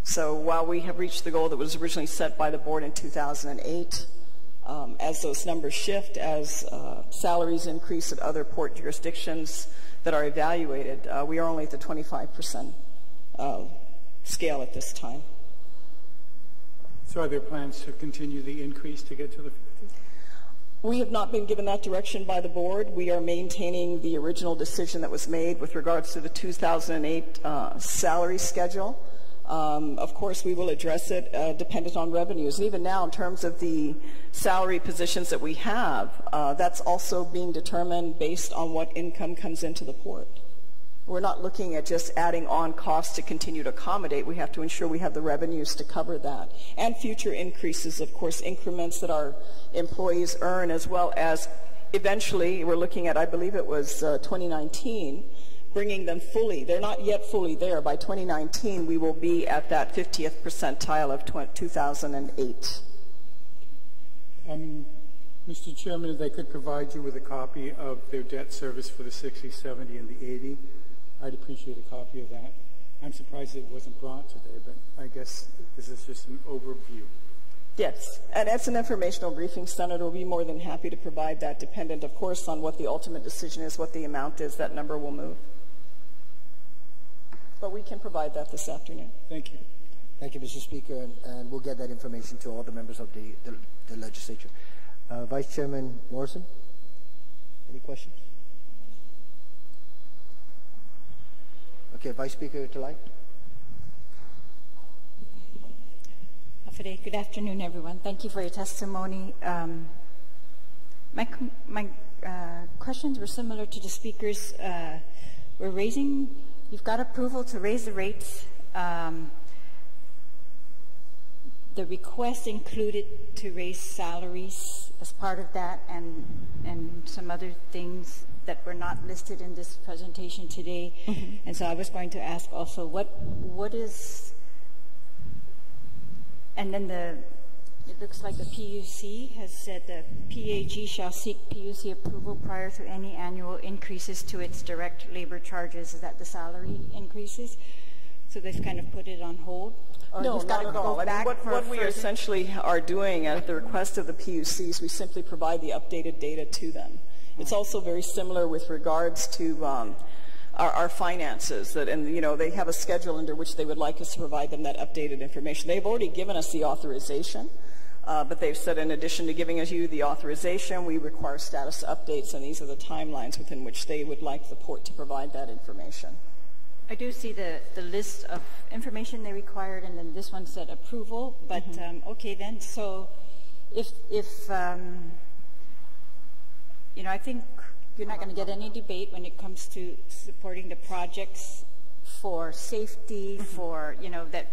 So while we have reached the goal that was originally set by the board in 2008, as those numbers shift, as salaries increase at other port jurisdictions that are evaluated, we are only at the 25% scale at this time. So are there plans to continue the increase to get to the 50? We have not been given that direction by the board. We are maintaining the original decision that was made with regards to the 2008 salary schedule. Of course, we will address it dependent on revenues. And even now, in terms of the salary positions that we have, that's also being determined based on what income comes into the port. We're not looking at just adding on costs to continue to accommodate. We have to ensure we have the revenues to cover that. And future increases, of course, increments that our employees earn, as well as eventually, we're looking at, I believe it was 2019, bringing them fully. They're not yet fully there. By 2019, we will be at that 50th percentile of 2008. Mr. Chairman, if they could provide you with a copy of their debt service for the 60, 70, and the 80, I'd appreciate a copy of that. I'm surprised it wasn't brought today, but I guess this is just an overview. Yes, and as an informational briefing, Senator, we'll be more than happy to provide that, dependent, of course, on what the ultimate decision is, what the amount is, that number will move. But we can provide that this afternoon. Thank you. Thank you, Mr. Speaker, and we'll get that information to all the members of the legislature. Vice Chairman Morrison, any questions? Okay, Vice Speaker Talai. Good afternoon, everyone. Thank you for your testimony. My questions were similar to the speakers. You've got approval to raise the rates. The request included to raise salaries as part of that, and some other things that were not listed in this presentation today. Mm-hmm. And so I was going to ask also, what is, and then it looks like the PUC has said the PAG shall seek PUC approval prior to any annual increases to its direct labor charges. Is that the salary increases? So they've kind of put it on hold? Or no, not at all. I mean, what we essentially are doing at the request of the PUCs, we simply provide the updated data to them. It's also very similar with regards to our finances, that, and they have a schedule under which they would like us to provide them that updated information. They've already given us the authorization, but they've said in addition to giving us the authorization, we require status updates, and these are the timelines within which they would like the port to provide that information. I do see the list of information they required, and then this one said approval, but okay then. So if you know, I think you're not going to get any debate when it comes to supporting the projects for safety, for, you know, that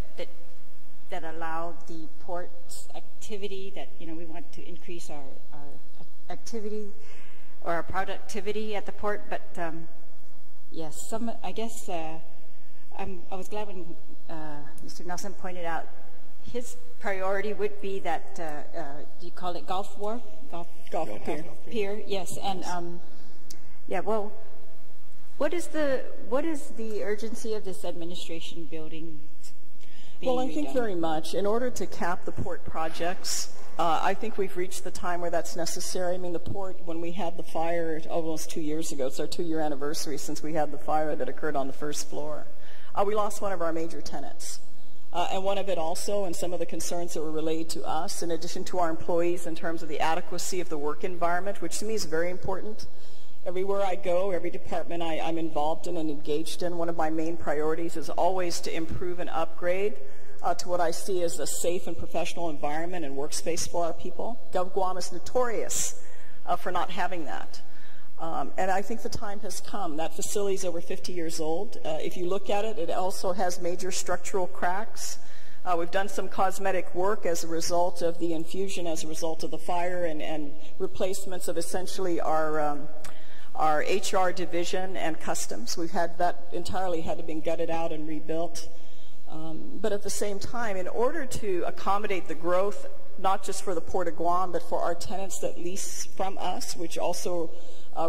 allow the port's activity, that, you know, we want to increase our activity or our productivity at the port. But yes, I guess I was glad when Mr. Nelson pointed out his priority would be that, do you call it Gulf Pier? Yes, and yeah, well, what is the urgency of this administration building? Well, I think very much. In order to cap the port projects, I think we've reached the time where that's necessary. I mean, the port, when we had the fire almost 2 years ago, it's our 2-year anniversary since we had the fire that occurred on the first floor, we lost one of our major tenants. And one of it also, and some of the concerns that were relayed to us, in addition to our employees in terms of the adequacy of the work environment, which to me is very important. Everywhere I go, every department I'm involved in and engaged in, one of my main priorities is always to improve and upgrade to what I see as a safe and professional environment and workspace for our people. Guam is notorious for not having that. And I think the time has come. That facility is over 50 years old. If you look at it, it also has major structural cracks. We've done some cosmetic work as a result of the infusion, as a result of the fire, and replacements of essentially our HR division and customs. We've had that entirely had to be gutted out and rebuilt. But at the same time, in order to accommodate the growth, not just for the Port of Guam, but for our tenants that lease from us, which also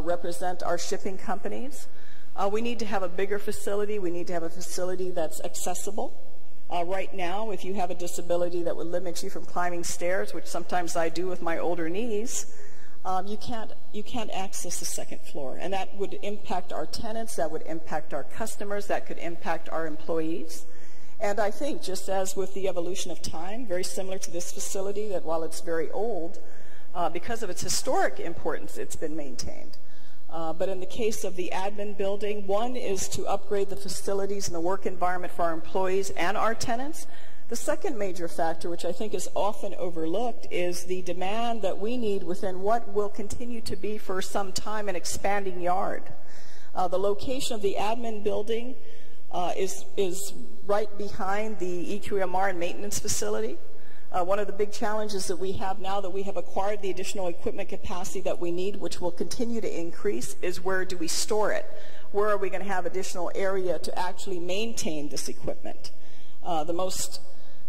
represent our shipping companies, we need to have a bigger facility. We need to have a facility that's accessible. Right now, if you have a disability that would limit you from climbing stairs, which sometimes I do with my older knees, you can't access the second floor. And that would impact our tenants, that would impact our customers, that could impact our employees. And I think, just as with the evolution of time, very similar to this facility, that while it's very old, because of its historic importance, it's been maintained. But in the case of the admin building, one is to upgrade the facilities and the work environment for our employees and our tenants. The second major factor, which I think is often overlooked, is the demand that we need within what will continue to be for some time an expanding yard. The location of the admin building is right behind the EQMR and maintenance facility. One of the big challenges that we have now that we have acquired the additional equipment capacity that we need, which will continue to increase, is where do we store it? Where are we going to have additional area to actually maintain this equipment? The most,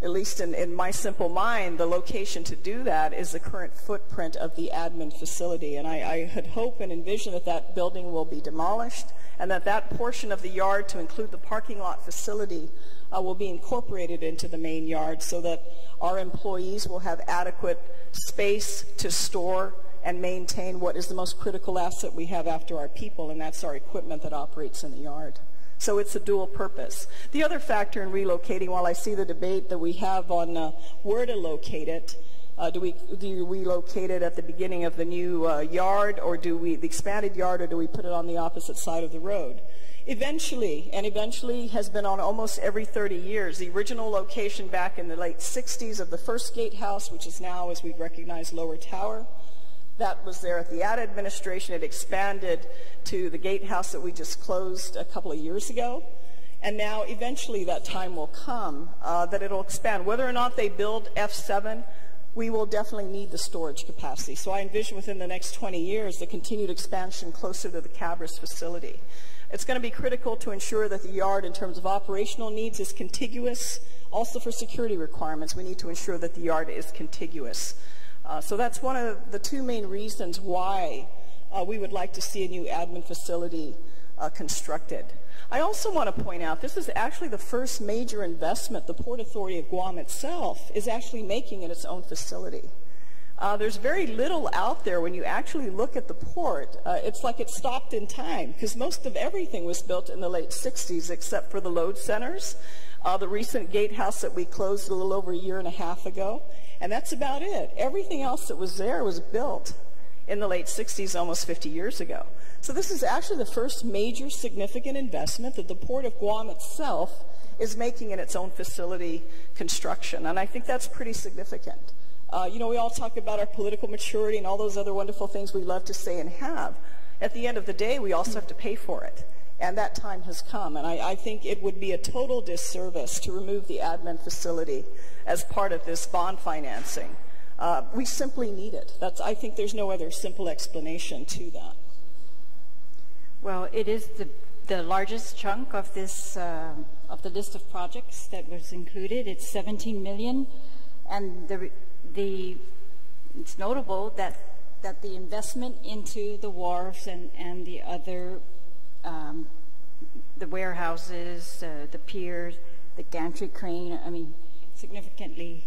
at least in my simple mind, the location to do that is the current footprint of the admin facility. And I had hoped and envisioned that that building will be demolished and that that portion of the yard, to include the parking lot facility, will be incorporated into the main yard so that our employees will have adequate space to store and maintain what is the most critical asset we have after our people, and that's our equipment that operates in the yard. So it's a dual purpose. The other factor in relocating, while I see the debate that we have on where to locate it, do you relocate it at the beginning of the new yard, or the expanded yard, or do we put it on the opposite side of the road? Eventually, and eventually has been on almost every 30 years, the original location back in the late 60s of the first gatehouse, which is now, as we recognize, Lower Tower, that was there at the ad administration. It expanded to the gatehouse that we just closed a couple of years ago. And now eventually that time will come that it'll expand. Whether or not they build F7, we will definitely need the storage capacity. So I envision within the next 20 years the continued expansion closer to the Cabras facility. It's going to be critical to ensure that the yard, in terms of operational needs, is contiguous. Also for security requirements, we need to ensure that the yard is contiguous. So that's one of the two main reasons why we would like to see a new admin facility constructed. I also want to point out this is actually the first major investment the Port Authority of Guam itself is actually making in its own facility. There's very little out there when you actually look at the port. It's like it stopped in time, because most of everything was built in the late 60s except for the load centers, the recent gatehouse that we closed a little over a year and a half ago, and that's about it. Everything else that was there was built in the late 60s, almost 50 years ago. So this is actually the first major significant investment that the Port of Guam itself is making in its own facility construction, and I think that's pretty significant. You know, we all talk about our political maturity and all those other wonderful things we love to say and have. At the end of the day, we also have to pay for it, and that time has come, and I think it would be a total disservice to remove the admin facility as part of this bond financing. We simply need it. I think there's no other simple explanation to that. Well, it is the largest chunk of this of the list of projects that was included. It's 17 million, and it's notable that the investment into the wharves and the other the warehouses, the piers, the gantry crane, I mean, significantly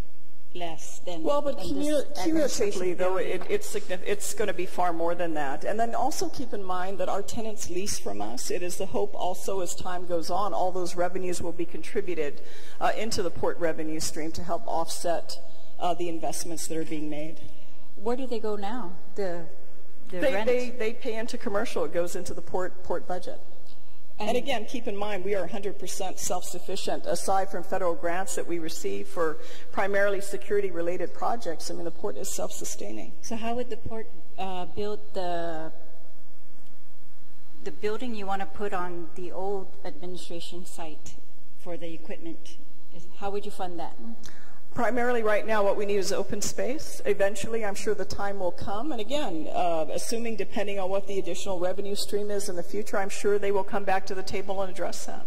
less than. Well, but cumulatively, though, it's going to be far more than that. And then also keep in mind that our tenants lease from us. It is the hope also as time goes on, all those revenues will be contributed into the port revenue stream to help offset the investments that are being made. Where do they go now? The rent? They pay into commercial. It goes into the port budget. And again, keep in mind, we are 100% self-sufficient. Aside from federal grants that we receive for primarily security-related projects, I mean, the port is self-sustaining. So how would the port build the building you want to put on the old administration site for the equipment? How would you fund that? Primarily right now what we need is open space. Eventually I'm sure the time will come, and again, assuming depending on what the additional revenue stream is in the future, I'm sure they will come back to the table and address that.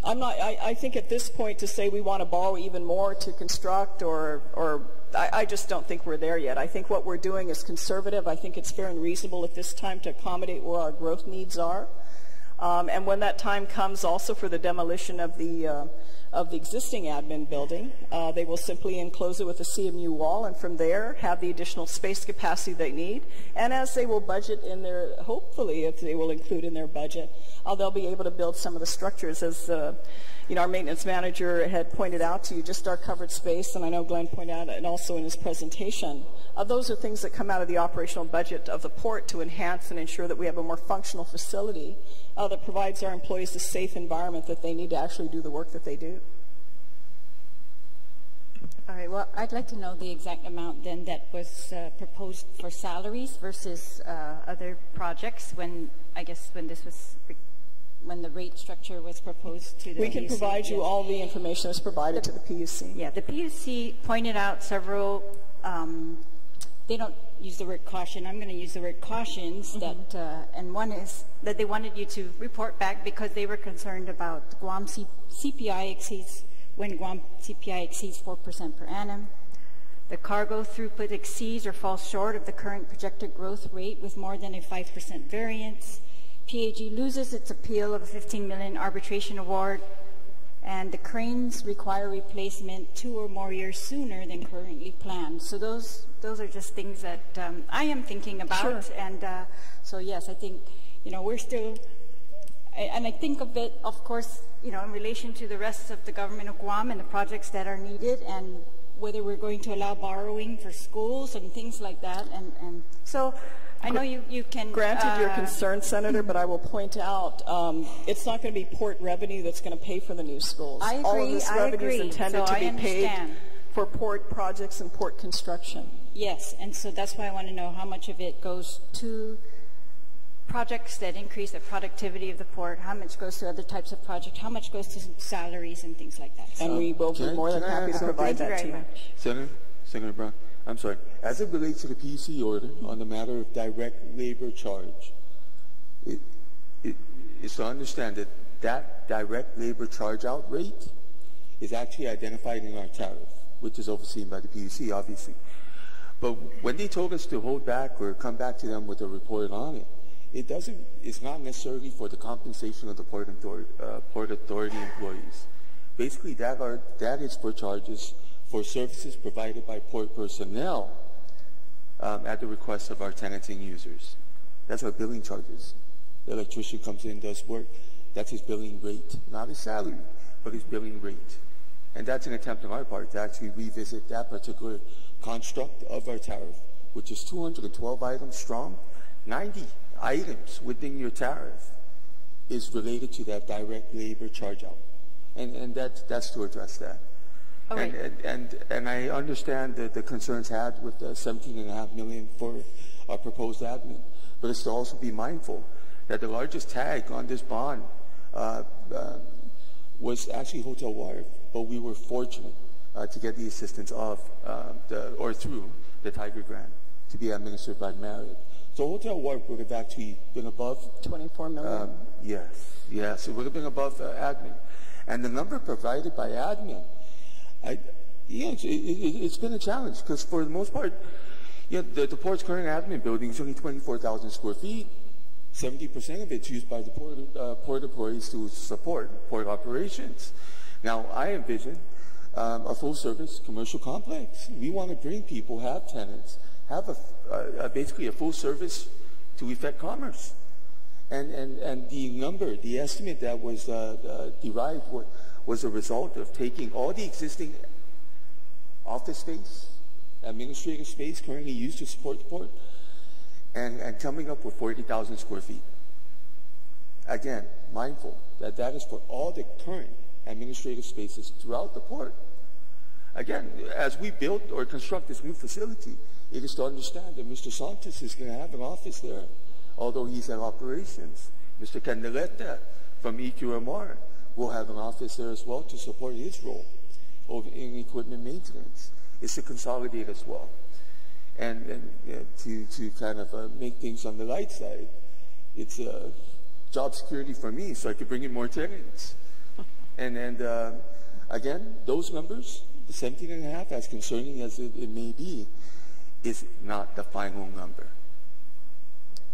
I think at this point to say we want to borrow even more to construct I just don't think we're there yet. I think what we're doing is conservative. I think it's fair and reasonable at this time to accommodate where our growth needs are. And when that time comes also for the demolition of the existing admin building, they will simply enclose it with a CMU wall, and from there have the additional space capacity they need. And as they will budget in their, hopefully if they will include in their budget, they'll be able to build some of the structures as you know, our maintenance manager had pointed out to you, just our covered space, and I know Glenn pointed out and also in his presentation. Those are things that come out of the operational budget of the port to enhance and ensure that we have a more functional facility that provides our employees the safe environment that they need to actually do the work that they do. All right, well, I'd like to know the exact amount then that was proposed for salaries versus other projects when the rate structure was proposed to the We can PUC. provide you all the information that's provided to the PUC. Yeah, the PUC pointed out several, they don't use the word caution, I'm going to use the word cautions, and one is that they wanted you to report back because they were concerned about Guam CPI exceeds, when Guam CPI exceeds 4% per annum. The cargo throughput exceeds or falls short of the current projected growth rate with more than a 5% variance. PAG loses its appeal of a $15 million arbitration award, and the cranes require replacement 2 or more years sooner than currently planned. So those are just things that I am thinking about. Sure. And so yes, I think, you know, we're still, and I think of it, of course, you know, in relation to the rest of the government of Guam and the projects that are needed, and whether we're going to allow borrowing for schools and things like that. And so I know you can... Granted your concern, Senator, but I will point out it's not going to be port revenue that's going to pay for the new schools. I agree. All of this revenue is intended to be paid for port projects and port construction. Yes, and so that's why I want to know how much of it goes to projects that increase the productivity of the port, how much goes to other types of projects, how much goes to salaries and things like that. And we will be more than happy to provide that to you. Senator Brown, I'm sorry. As it relates to the PUC order on the matter of direct labor charge, it's to understand that that direct labor charge out rate is actually identified in our tariff, which is overseen by the PUC, obviously. But when they told us to hold back or come back to them with a report on it, it's not necessarily for the compensation of the Port Authority employees. Basically, that is for charges for services provided by port personnel at the request of our tenants and users. That's our billing charges. The electrician comes in, does work. That's his billing rate, not his salary, but his billing rate. And that's an attempt on our part to actually revisit that particular construct of our tariff which is 212 items strong, 90 items within your tariff is related to that direct labor charge out. And that's to address that. All right. And I understand the concerns had with the $17.5 million for our proposed admin, but it's to also be mindful that the largest tag on this bond was actually Hotel Wharf, but we were fortunate to get the assistance of through the Tiger Grant to be administered by Marriott. So Hotel Wharf would have actually been above 24 million. Yes, it would have been above admin, and the number provided by admin, it's been a challenge because for the most part, the port's current admin building is only 24,000 square feet. 70% of it's used by the port employees to support port operations. Now, I envision a full-service commercial complex. We want to bring people, have tenants, have basically a full service to effect commerce. And the estimate that was derived was a result of taking all the existing office space, administrative space currently used to support the port, and coming up with 40,000 square feet. Again, mindful that that is for all the current administrative spaces throughout the port. Again, as we build or construct this new facility, it is to understand that Mr. Santos is going to have an office there, although he's at operations. Mr. Candeleta from EQMR will have an office there as well to support his role in equipment maintenance. It's to consolidate as well. And to kind of make things on the light side, it's job security for me, so I could bring in more tenants. And again, those numbers, the 17.5, as concerning as it may be, is not the final number.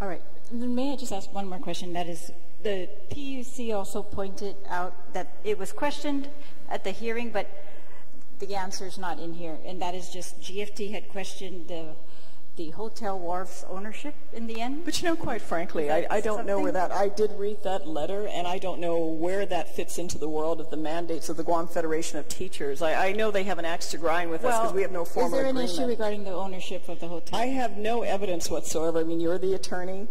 All right. May I just ask one more question? That is, the PUC also pointed out that it was questioned at the hearing, but the answer is not in here, and that is just GFT had questioned the Hotel Wharf's ownership in the end. But quite frankly, I don't know where that, I did read that letter, and I don't know where that fits into the world of the mandates of the Guam Federation of Teachers. I know they have an axe to grind with us because we have no formal agreement. Is there an issue regarding the ownership of the hotel? I have no evidence whatsoever. I mean, you're the attorney.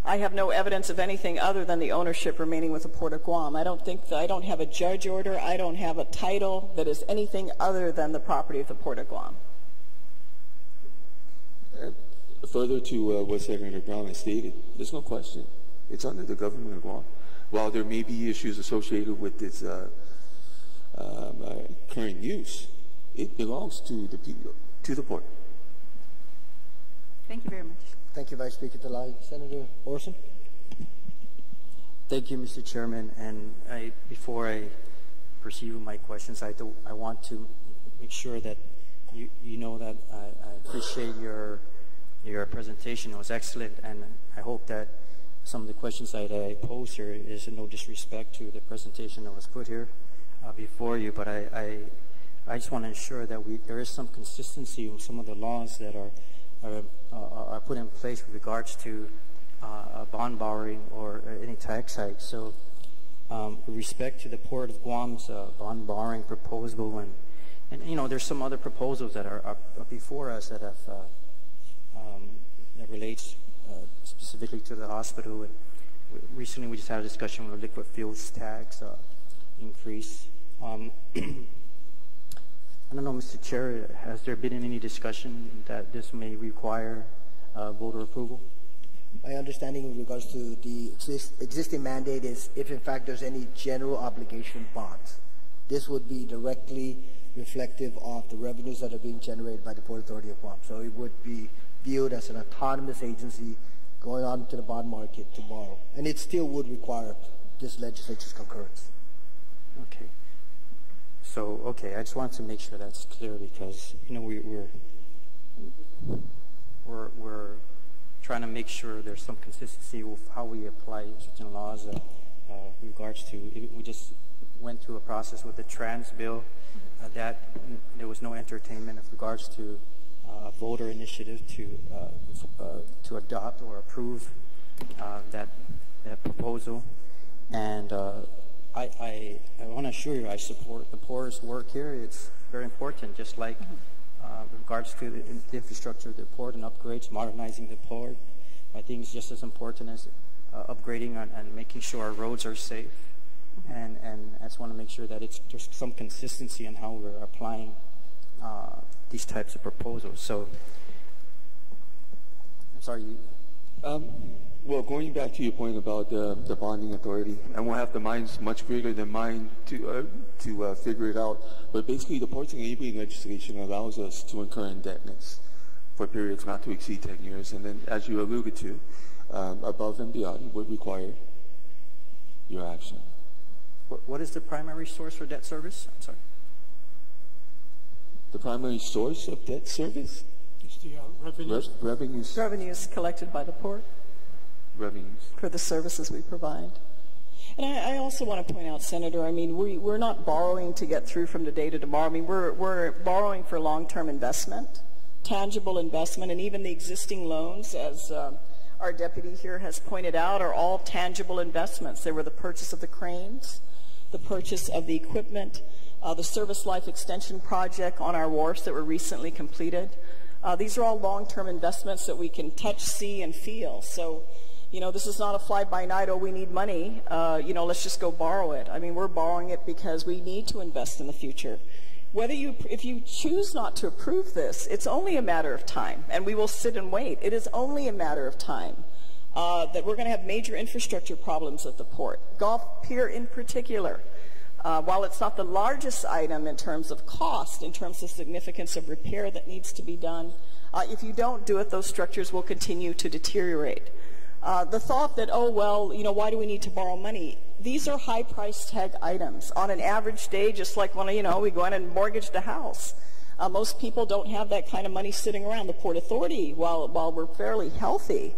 I have no evidence of anything other than the ownership remaining with the Port of Guam. I don't have a judge order. I don't have a title that is anything other than the property of the Port of Guam. Further to what Senator Brown has stated, there's no question. It's under the government of Guam. While there may be issues associated with its current use, it belongs to the people, to the port. Thank you very much. Thank you, Vice Speaker Talai. Senator Orson. Thank you, Mr. Chairman. And before I proceed with my questions, I want to make sure that you know that I appreciate your presentation. It was excellent, and I hope that some of the questions that I posed here is no disrespect to the presentation that was put here before you, but I just want to ensure that there is some consistency with some of the laws that are put in place with regards to bond borrowing or any tax hike. So with respect to the Port of Guam's bond borrowing proposal, and there's some other proposals that are before us that have that relates specifically to the hospital. And recently we just had a discussion on the liquid fuels tax increase. I don't know, Mr. Chair, has there been any discussion that this may require voter approval? My understanding in regards to the existing mandate is if in fact there's any general obligation bonds, this would be directly reflective of the revenues that are being generated by the Port Authority of Guam. So it would be viewed as an autonomous agency going on to the bond market to borrow. And it still would require this legislature's concurrence. Okay. So, okay, I just wanted to make sure that's clear because, we're trying to make sure there's some consistency with how we apply certain laws with regards to, we just went through a process with the trans bill that there was no entertainment with regards to voter initiative to adopt or approve that proposal. And I want to assure you I support the poor's work here. It's very important, just like regards to the infrastructure of the port and upgrades, modernizing the port. I think it's just as important as upgrading and making sure our roads are safe. And I just want to make sure that there's some consistency in how we're applying these types of proposals. So, I'm sorry. Well, going back to your point about the bonding authority, and we'll have the minds much greater than mine to figure it out. But basically, the ports enabling legislation allows us to incur indebtedness for periods not to exceed 10 years, and then, as you alluded to, above and beyond would require your action. What is the primary source for debt service? I'm sorry. The primary source of debt service? It's the revenues. Revenues. Revenues collected by the port. Revenues. For the services we provide. And I also want to point out, Senator, I mean, we're not borrowing to get through from today to tomorrow. I mean, we're borrowing for long-term investment, tangible investment, and even the existing loans, as our deputy here has pointed out, are all tangible investments. They were the purchase of the cranes, the purchase of the equipment, the service life extension project on our wharfs that were recently completed. These are all long-term investments that we can touch, see, and feel. So, you know, this is not a fly-by-night, oh, we need money, you know, let's just go borrow it. I mean, we're borrowing it because we need to invest in the future. If you choose not to approve this, it's only a matter of time, and we will sit and wait. It is only a matter of time that we're going to have major infrastructure problems at the port. Gulf Pier in particular, while it's not the largest item in terms of cost, in terms of significance of repair that needs to be done, if you don't do it, those structures will continue to deteriorate. The thought that, oh, well, you know, why do we need to borrow money? These are high price tag items. On an average day, just like when, you know, we go in and mortgage the house. Most people don't have that kind of money sitting around. The Port Authority, while we're fairly healthy,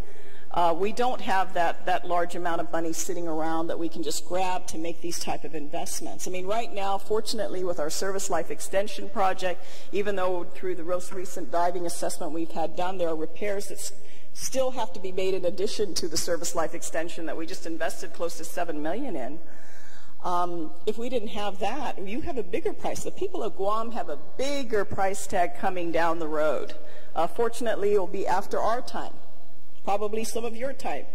we don't have that large amount of money sitting around that we can just grab to make these type of investments. I mean, right now, fortunately, with our service life extension project, even though through the most recent diving assessment we've had done, there are repairs that still have to be made in addition to the service life extension that we just invested close to $7 million in. If we didn't have that, you have a bigger price. The people of Guam have a bigger price tag coming down the road. Fortunately, it will be after our time, probably some of your time.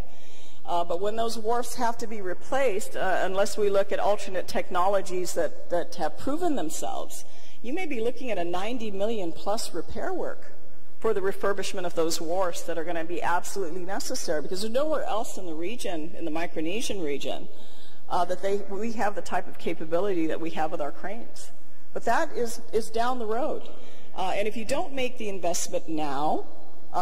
But when those wharfs have to be replaced, unless we look at alternate technologies that have proven themselves, you may be looking at a $90 million plus repair work for the refurbishment of those wharfs that are going to be absolutely necessary, because there's nowhere else in the region, in the Micronesian region, that we have the type of capability that we have with our cranes. But that is down the road. And if you don't make the investment now,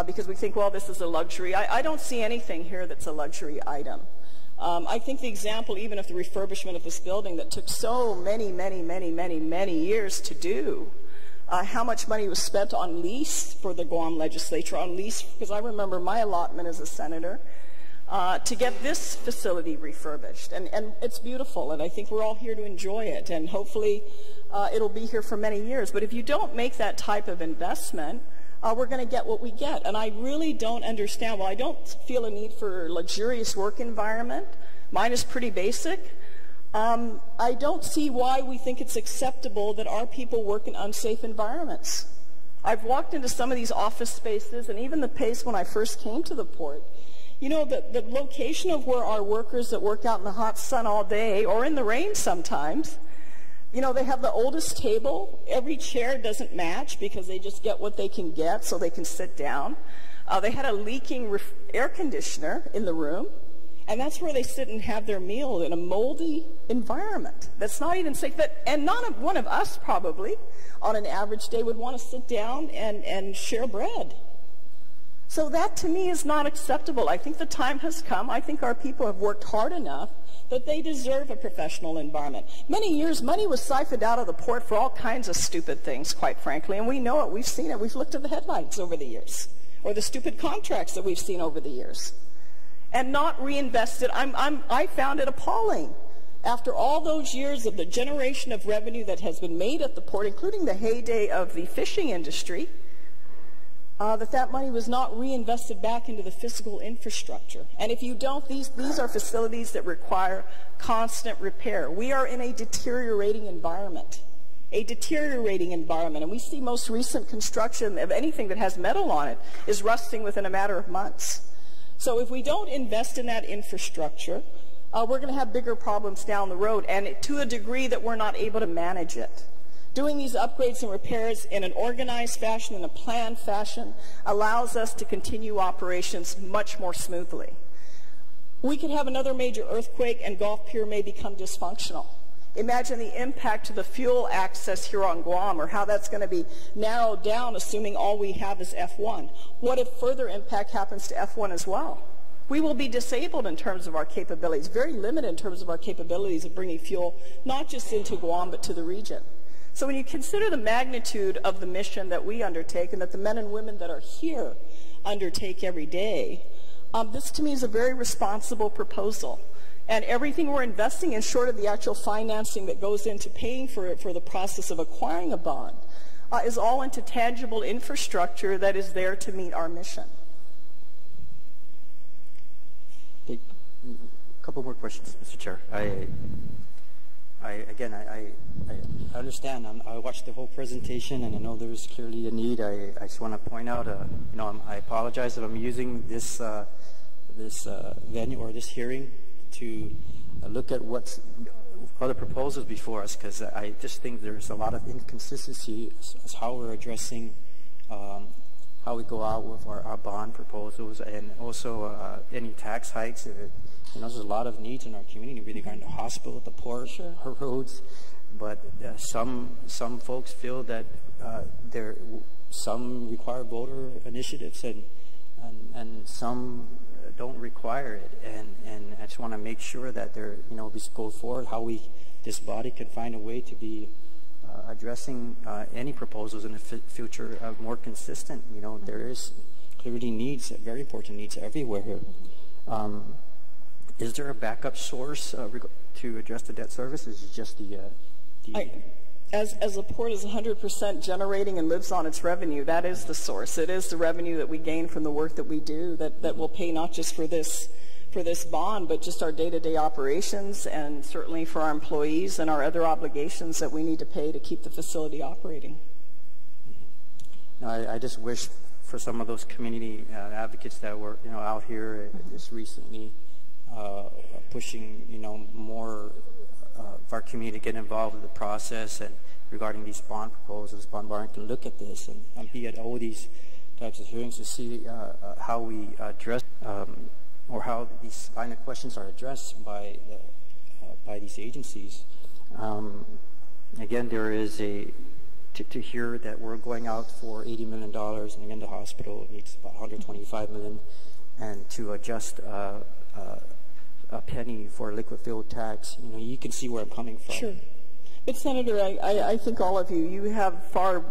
because we think, well, this is a luxury, I don't see anything here that's a luxury item. I think the example even of the refurbishment of this building that took so many years to do, how much money was spent on lease for the Guam legislature, on lease, because I remember my allotment as a senator, to get this facility refurbished. And it's beautiful, and I think we're all here to enjoy it, and hopefully it'll be here for many years. But if you don't make that type of investment, we're going to get what we get. And I really don't understand. Well, I don't feel a need for a luxurious work environment. Mine is pretty basic. I don't see why we think it's acceptable that our people work in unsafe environments. I've walked into some of these office spaces, and even the pace when I first came to the port. You know, the location of where our workers that work out in the hot sun all day, or in the rain sometimes, you know, they have the oldest table. Every chair doesn't match because they just get what they can get so they can sit down. They had a leaking air conditioner in the room. And that's where they sit and have their meal in a moldy environment. That's not even safe. And none one of us probably on an average day would want to sit down and share bread. So that to me is not acceptable. I think the time has come. I think our people have worked hard enough that they deserve a professional environment. Many years, money was siphoned out of the port for all kinds of stupid things, quite frankly. And we know it. We've seen it. We've looked at the headlines over the years, or the stupid contracts that we've seen over the years. And not reinvested. I found it appalling. After all those years of the generation of revenue that has been made at the port, including the heyday of the fishing industry, that money was not reinvested back into the physical infrastructure. And if you don't, these are facilities that require constant repair. We are in a deteriorating environment. a deteriorating environment. And we see most recent construction of anything that has metal on it is rusting within a matter of months. So if we don't invest in that infrastructure, we're going to have bigger problems down the road, and to a degree that we're not able to manage it. Doing these upgrades and repairs in an organized fashion, in a planned fashion, allows us to continue operations much more smoothly. We could have another major earthquake and Gulf Pier may become dysfunctional. Imagine the impact to the fuel access here on Guam, or how that's going to be narrowed down, assuming all we have is F1. What if further impact happens to F1 as well? We will be disabled in terms of our capabilities, very limited in terms of our capabilities of bringing fuel, not just into Guam, but to the region. So when you consider the magnitude of the mission that we undertake and that the men and women that are here undertake every day, this to me is a very responsible proposal. And everything we're investing in, short of the actual financing that goes into paying for it for the process of acquiring a bond, is all into tangible infrastructure that is there to meet our mission. A couple more questions, Mr. Chair. I understand. I watched the whole presentation, and I know there's clearly a need. I just want to point out, I apologize if I'm using this venue or this hearing to look at what's other proposals before us, because I just think there's a lot of inconsistency as how we're addressing how we go out with our bond proposals, and also any tax hikes. There's a lot of needs in our community, regarding the hospital, the port, our roads. But some folks feel that some require voter initiatives, and some don't require it. And I just want to make sure that we go forward how this body can find a way to be addressing any proposals in the future more consistent. There is clearly needs, very important needs everywhere here. Is there a backup source to address the debt service? Is it just as the port is 100% generating and lives on its revenue, that is the source. It is the revenue that we gain from the work that we do that will pay not just for this bond, but just our day-to-day operations, and certainly for our employees and our other obligations that we need to pay to keep the facility operating. I just wish for some of those community advocates that were out here just recently pushing more of our community to get involved in the process, and regarding these bond proposals, bond borrowing, can look at this and be at all these types of hearings to see how we address or how these line of questions are addressed by these agencies. Again, there is to hear that we're going out for $80 million, and again the hospital needs about $125 million, and to adjust a penny for liquid fuel tax. You can see where I'm coming from. Sure. But Senator, I think all of you have far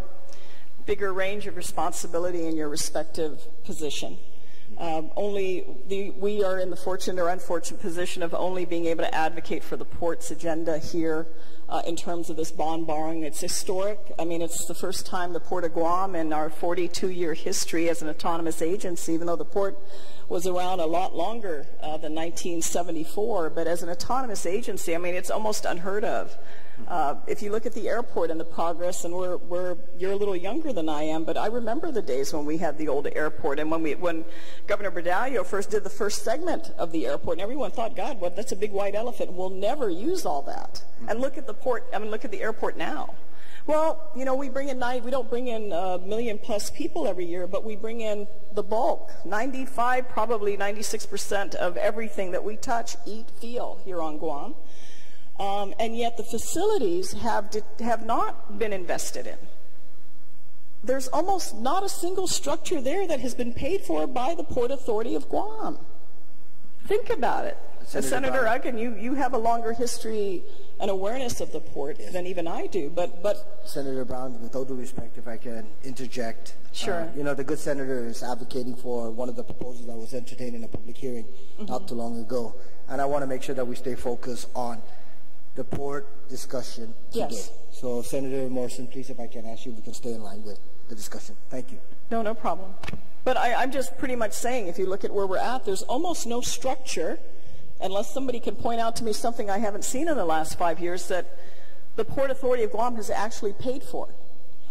bigger range of responsibility in your respective position. We are in the fortunate or unfortunate position of only being able to advocate for the port's agenda here in terms of this bond borrowing. It's historic. I mean, it's the first time the Port of Guam in our 42-year history as an autonomous agency, even though the port was around a lot longer than 1974, but as an autonomous agency, I mean, it's almost unheard of. If you look at the airport and the progress, and you're a little younger than I am, but I remember the days when we had the old airport, and when Governor Berdallo first did the first segment of the airport, and everyone thought, God, what, that's a big white elephant. We'll never use all that. And look at the port. I mean, look at the airport now. Well, we don't bring in a million plus people every year, but we bring in the bulk, 95, probably 96% of everything that we touch, eat, feel here on Guam. And yet the facilities have not been invested in. There's almost not a single structure there that has been paid for by the Port Authority of Guam. Think about it. Senator Aguon, you have a longer history and awareness of the port than even I do. But Senator Brown, with all due respect, if I can interject. Sure. The good senator is advocating for one of the proposals that was entertained in a public hearing not too long ago. And I want to make sure that we stay focused on the port discussion today. Yes. So, Senator Morrison, please, if I can ask you, we can stay in line with the discussion. Thank you. No problem. But I'm just pretty much saying, if you look at where we're at, there's almost no structure, unless somebody can point out to me something I haven't seen in the last 5 years, that the Port Authority of Guam has actually paid for.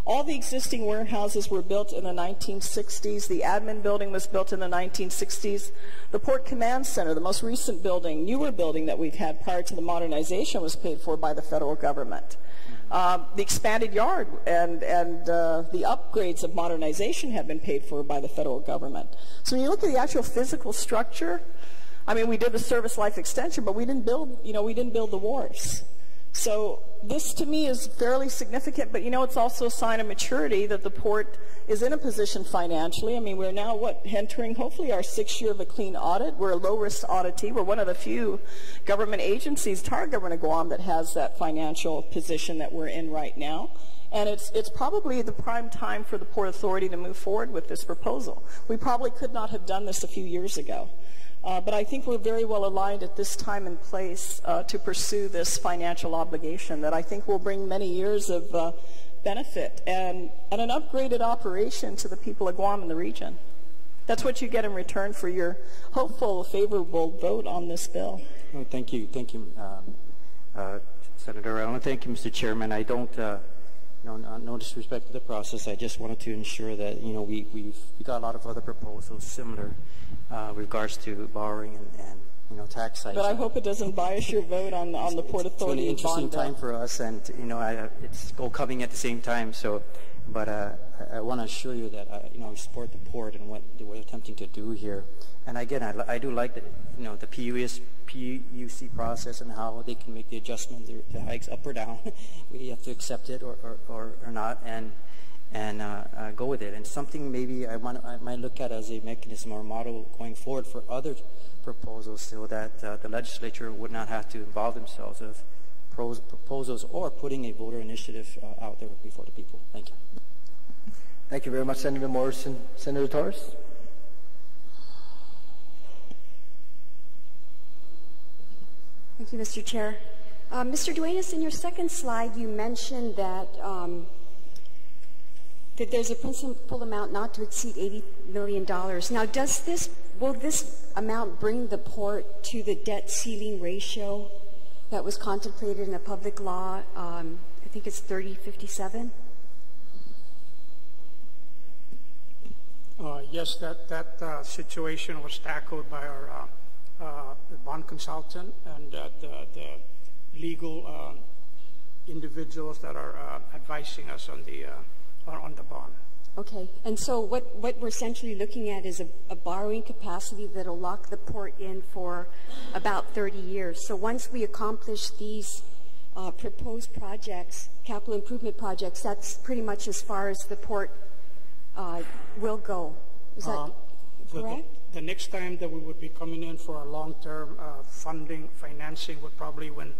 All the existing warehouses were built in the 1960s. The admin building was built in the 1960s. The Port Command Center, the most recent building, newer building that we've had prior to the modernization, was paid for by the federal government. The expanded yard and the upgrades of modernization have been paid for by the federal government. So when you look at the actual physical structure, I mean, we did the service life extension, but we didn't build, we didn't build the wharves. So this to me is fairly significant, but it's also a sign of maturity that the port is in a position financially. I mean, we're now, entering hopefully our 6th year of a clean audit. We're a low-risk auditee. We're one of the few government agencies, entire government of Guam, that has that financial position that we're in right now. And it's probably the prime time for the Port Authority to move forward with this proposal. We probably could not have done this a few years ago. But I think we're very well aligned at this time and place to pursue this financial obligation that I think will bring many years of benefit and an upgraded operation to the people of Guam and the region. That's what you get in return for your hopeful, favorable vote on this bill. Oh, thank you, Senator. I want to thank you, Mr. Chairman. I don't, no disrespect to the process. I just wanted to ensure that we got a lot of other proposals similar. Regards to borrowing and tax sites. But I hope it doesn't bias your vote on the Port Authority. It's an interesting time for us, and it's all coming at the same time. So, but I want to assure you that I support the port and what we're attempting to do here. And again, I do like the PUC process and how they can make the adjustments, the hikes up or down. We have to accept it or not, and go with it. And something maybe I might look at as a mechanism or model going forward for other proposals so that the legislature would not have to involve themselves with proposals or putting a voter initiative out there before the people. Thank you. Thank you very much, Senator Morrison. Senator Torres? Thank you, Mr. Chair. Mr. Duenas, in your second slide, you mentioned that that there's a principal amount not to exceed $80 million. Now, will this amount bring the port to the debt ceiling ratio that was contemplated in a public law? I think it's 3057. Yes, that situation was tackled by our bond consultant and the legal individuals that are advising us on the bond. Okay, and so what we're essentially looking at is a borrowing capacity that will lock the port in for about 30 years. So once we accomplish these proposed projects, capital improvement projects, that's pretty much as far as the port will go. Is that correct? The next time that we would be coming in for a long-term financing would probably when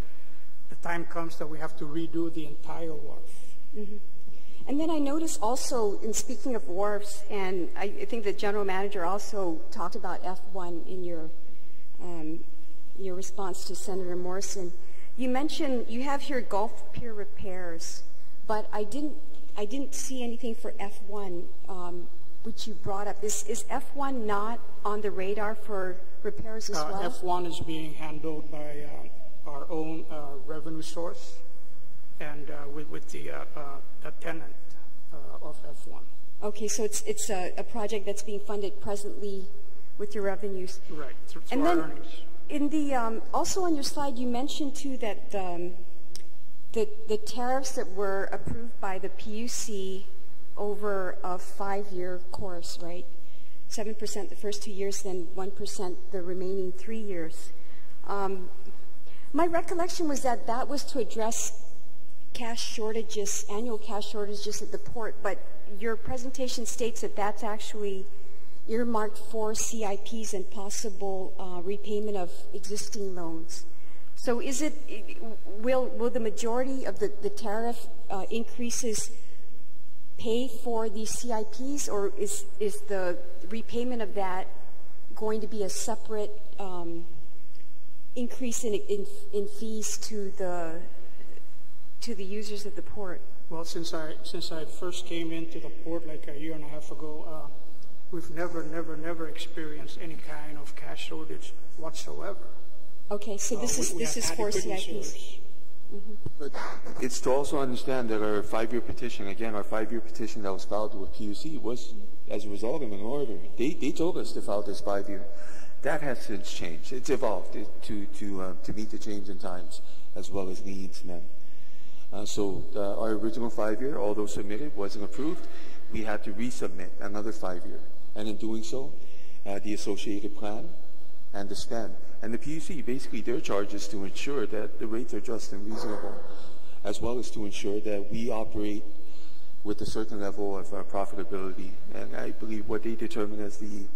the time comes that we have to redo the entire wharf. Mm-hmm. And then I noticed also, in speaking of wharfs, and I think the general manager also talked about F1 in your response to Senator Morrison. You mentioned you have here Gulf Pier repairs, but I didn't see anything for F1, which you brought up. Is F1 not on the radar for repairs as well? F1 is being handled by our own revenue source and with the tenant of F1. Okay, so it's a project that's being funded presently with your revenues. Right, through and our then earnings. In the also on your slide, you mentioned too that the tariffs that were approved by the PUC over a 5-year course, right? 7% the first 2 years, then 1% the remaining 3 years. My recollection was that was to address cash shortages, annual cash shortages at the port, but your presentation states that that's actually earmarked for CIPs and possible repayment of existing loans. So will the majority of the tariff increases pay for these CIPs, or is the repayment of that going to be a separate increase in fees to the users of the port? Well, since I first came into the port like a year and a half ago, we've never experienced any kind of cash shortage whatsoever. Okay, so this is for CIPs. But it's to also understand that our 5-year petition, again, our 5-year petition that was filed with PUC was as a result of an order. They told us to file this 5-year. That has since changed. It's evolved to meet the change in times as well as needs, man. So our original 5-year, although submitted, wasn't approved. We had to resubmit another 5-year. And in doing so, the associated plan and the spend. And the PUC, basically their charge is to ensure that the rates are just and reasonable, as well as to ensure that we operate with a certain level of profitability. And I believe what they determine as the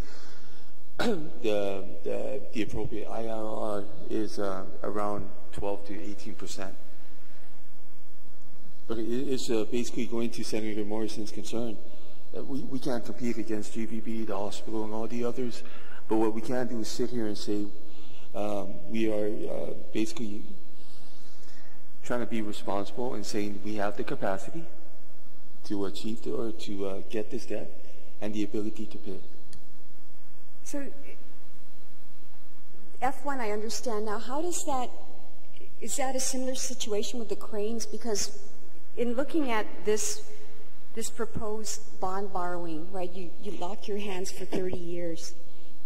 appropriate IRR is around 12 to 18%. But it is basically going to Senator Morrison's concern. We can't compete against GVB, the hospital, and all the others. But what we can do is sit here and say we are basically trying to be responsible and saying we have the capacity to achieve or to get this debt and the ability to pay. So F1, I understand. Now, how does that, is that a similar situation with the cranes? Because in looking at this proposed bond borrowing, right, you lock your hands for 30 years.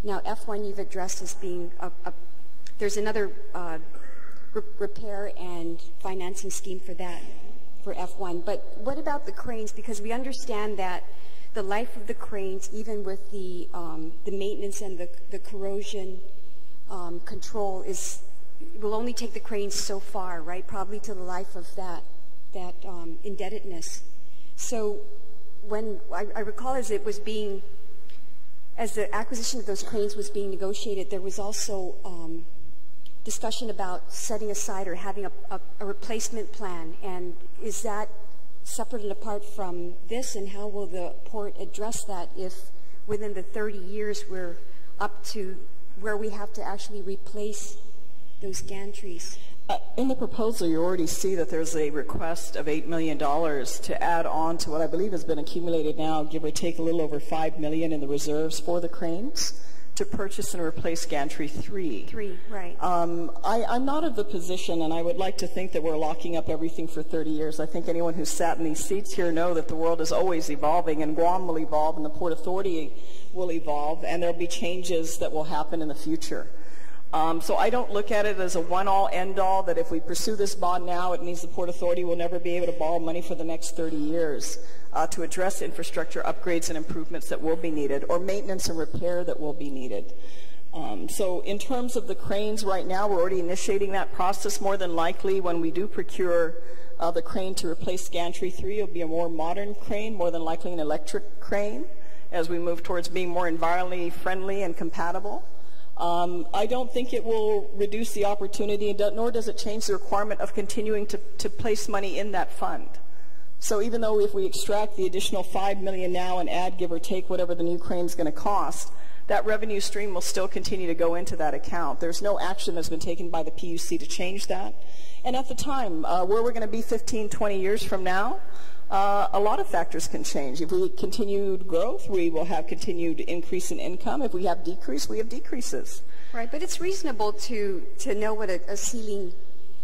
Now, F1 you've addressed as being there's another repair and financing scheme for that, for F1. But what about the cranes? Because we understand that the life of the cranes, even with the maintenance and the corrosion control, will only take the cranes so far, right? Probably to the life of that indebtedness. So when I recall as the acquisition of those cranes was being negotiated, there was also discussion about setting aside or having a replacement plan. And is that separate and apart from this? And how will the port address that if within the 30 years we're up to where we have to actually replace those gantries? In the proposal, you already see that there's a request of $8 million to add on to what I believe has been accumulated now, give or take a little over $5 million in the reserves for the cranes to purchase and replace gantry 3. 3, right. I'm not of the position, and I would like to think that we're locking up everything for 30 years. I think anyone who's sat in these seats here know that the world is always evolving, and Guam will evolve, and the Port Authority will evolve, and there'll be changes that will happen in the future. So I don't look at it as a one-all, end-all, that if we pursue this bond now, it means the Port Authority will never be able to borrow money for the next 30 years to address infrastructure upgrades and improvements that will be needed, or maintenance and repair that will be needed. So in terms of the cranes right now, we're already initiating that process. More than likely, when we do procure the crane to replace gantry 3, it'll be a more modern crane, more than likely an electric crane, as we move towards being more environmentally friendly and compatible. I don't think it will reduce the opportunity, nor does it change the requirement of continuing to place money in that fund. So even though if we extract the additional $5 million now and add, give or take, whatever the new crane is going to cost, that revenue stream will still continue to go into that account. There's no action that's been taken by the PUC to change that. And at the time, where we're going to be 15, 20 years from now, a lot of factors can change. If we continued growth, we will have continued increase in income. If we have decrease, we have decreases. Right, but it's reasonable to know what a ceiling,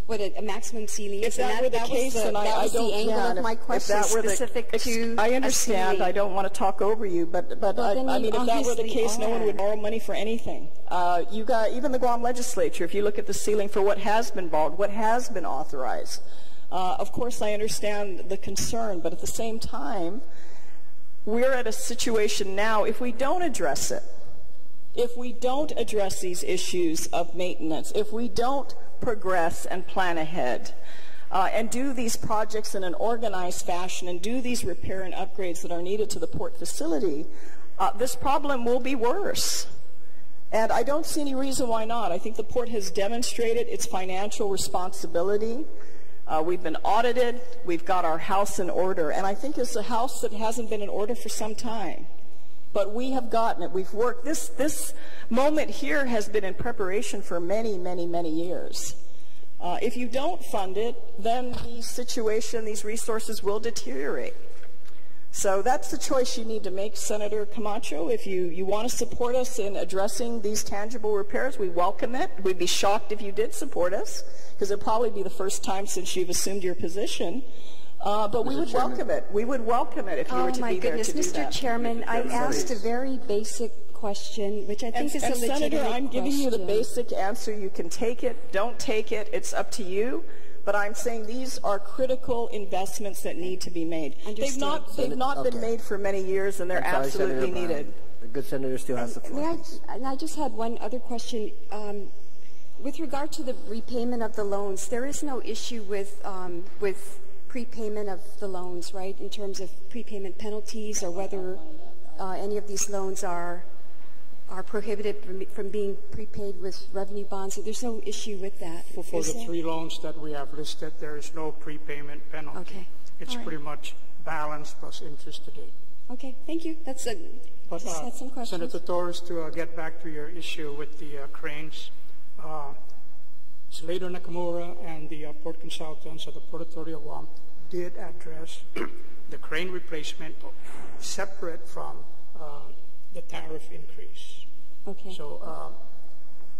what a maximum ceiling is. If that were the case, then I don't. The angle of my question specific to. I understand. I don't want to talk over you, but I mean, if that were the case, no one would borrow money for anything. You got even the Guam Legislature. If you look at the ceiling for what has been borrowed, what has been authorized. Of course, I understand the concern, but at the same time, we're at a situation now, if we don't address it, if we don't address these issues of maintenance, if we don't progress and plan ahead, and do these projects in an organized fashion and do these repair and upgrades that are needed to the port facility, this problem will be worse. And I don't see any reason why not. I think the port has demonstrated its financial responsibility. We've been audited. We've got our house in order. And I think it's a house that hasn't been in order for some time. But we have gotten it. We've worked. This moment here has been in preparation for many, many, many years. If you don't fund it, then the situation, these resources will deteriorate. So that's the choice you need to make, Senator Camacho. If you want to support us in addressing these tangible repairs, we welcome it. We'd be shocked if you did support us, because it'll probably be the first time since you've assumed your position. But we would welcome it. We would welcome it if you were to be there to do that. Mr. Chairman, I asked a very basic question, which I think is a legitimate question. Senator, I'm giving you the basic answer. You can take it, don't take it. It's up to you. But I'm saying these are critical investments that need to be made. They've not been made for many years, and they're absolutely needed. The good senator still has the floor. I just had one other question. With regard to the repayment of the loans, there is no issue with prepayment of the loans, right, in terms of prepayment penalties or whether any of these loans are prohibited from being prepaid with revenue bonds. So there's no issue with that. For the 3 loans that we have listed, there is no prepayment penalty. Okay. It's pretty much balance plus interest today. Okay, thank you. That's it. But just had some questions. Senator Torres, to get back to your issue with the cranes, Slater Nakamura and the port consultants at the Port Authority of Guam did address the crane replacement separate from the tariff increase. Okay. So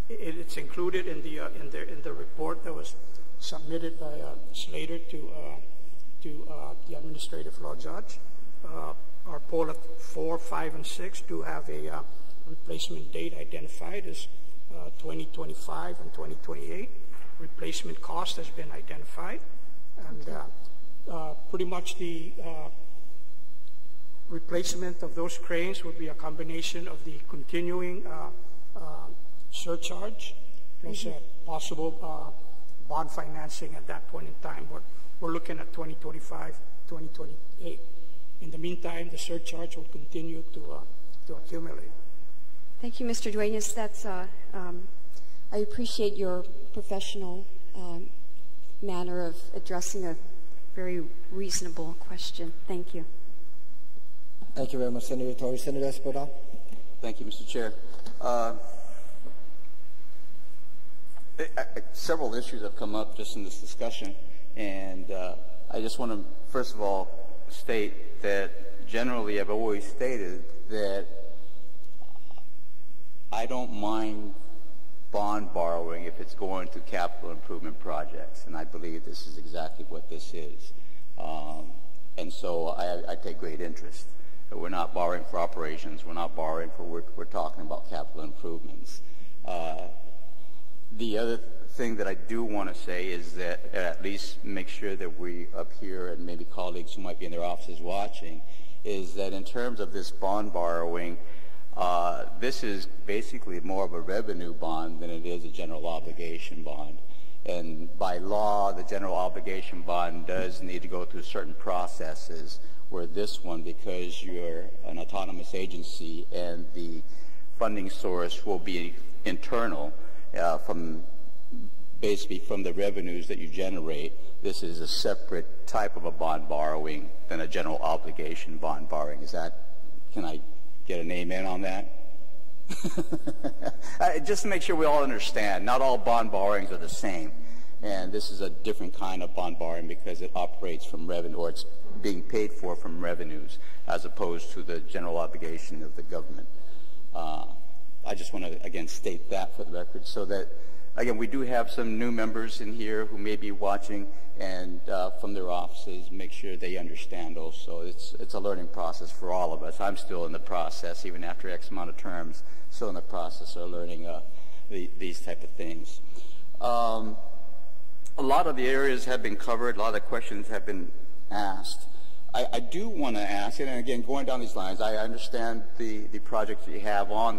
it's included in the report that was submitted by Slater to the administrative law judge. Our poll of 4, 5, and 6 do have a replacement date identified as 2025 and 2028. Replacement cost has been identified, and pretty much the replacement of those cranes would be a combination of the continuing surcharge plus possible bond financing at that point in time. We're looking at 2025, 2028. In the meantime, the surcharge will continue to accumulate. Thank you, Mr. Duenas. That's I appreciate your professional manner of addressing a very reasonable question. Thank you. Thank you very much, Senator Torres. Senator Espadon. Thank you, Mr. Chair. Several issues have come up just in this discussion, and I just want to, first of all, state that generally I've always stated that I don't mind bond borrowing if it's going to capital improvement projects, and I believe this is exactly what this is. And so I take great interest. We're not borrowing for operations. We're not borrowing for, we're talking about capital improvements. The other thing that I do want to say is that at least make sure that we up here, and maybe colleagues who might be in their offices watching, is that in terms of this bond borrowing, this is basically more of a revenue bond than it is a general obligation bond. And by law, the general obligation bond does need to go through certain processes, where this one, because you're an autonomous agency and the funding source will be internal from basically from the revenues that you generate, this is a separate type of a bond borrowing than a general obligation bond borrowing. Is that, can I get an amen on that? Just to make sure we all understand, not all bond borrowings are the same. And this is a different kind of bond borrowing because it operates from revenue, or it's being paid for from revenues, as opposed to the general obligation of the government. I just want to, again, state that for the record, so that, again, we do have some new members in here who may be watching, and from their offices, make sure they understand also. It's a learning process for all of us. I'm still in the process, even after X amount of terms, still in the process of learning these type of things. A lot of the areas have been covered. A lot of the questions have been asked. I do want to ask, and again, going down these lines, I understand the projects that you have on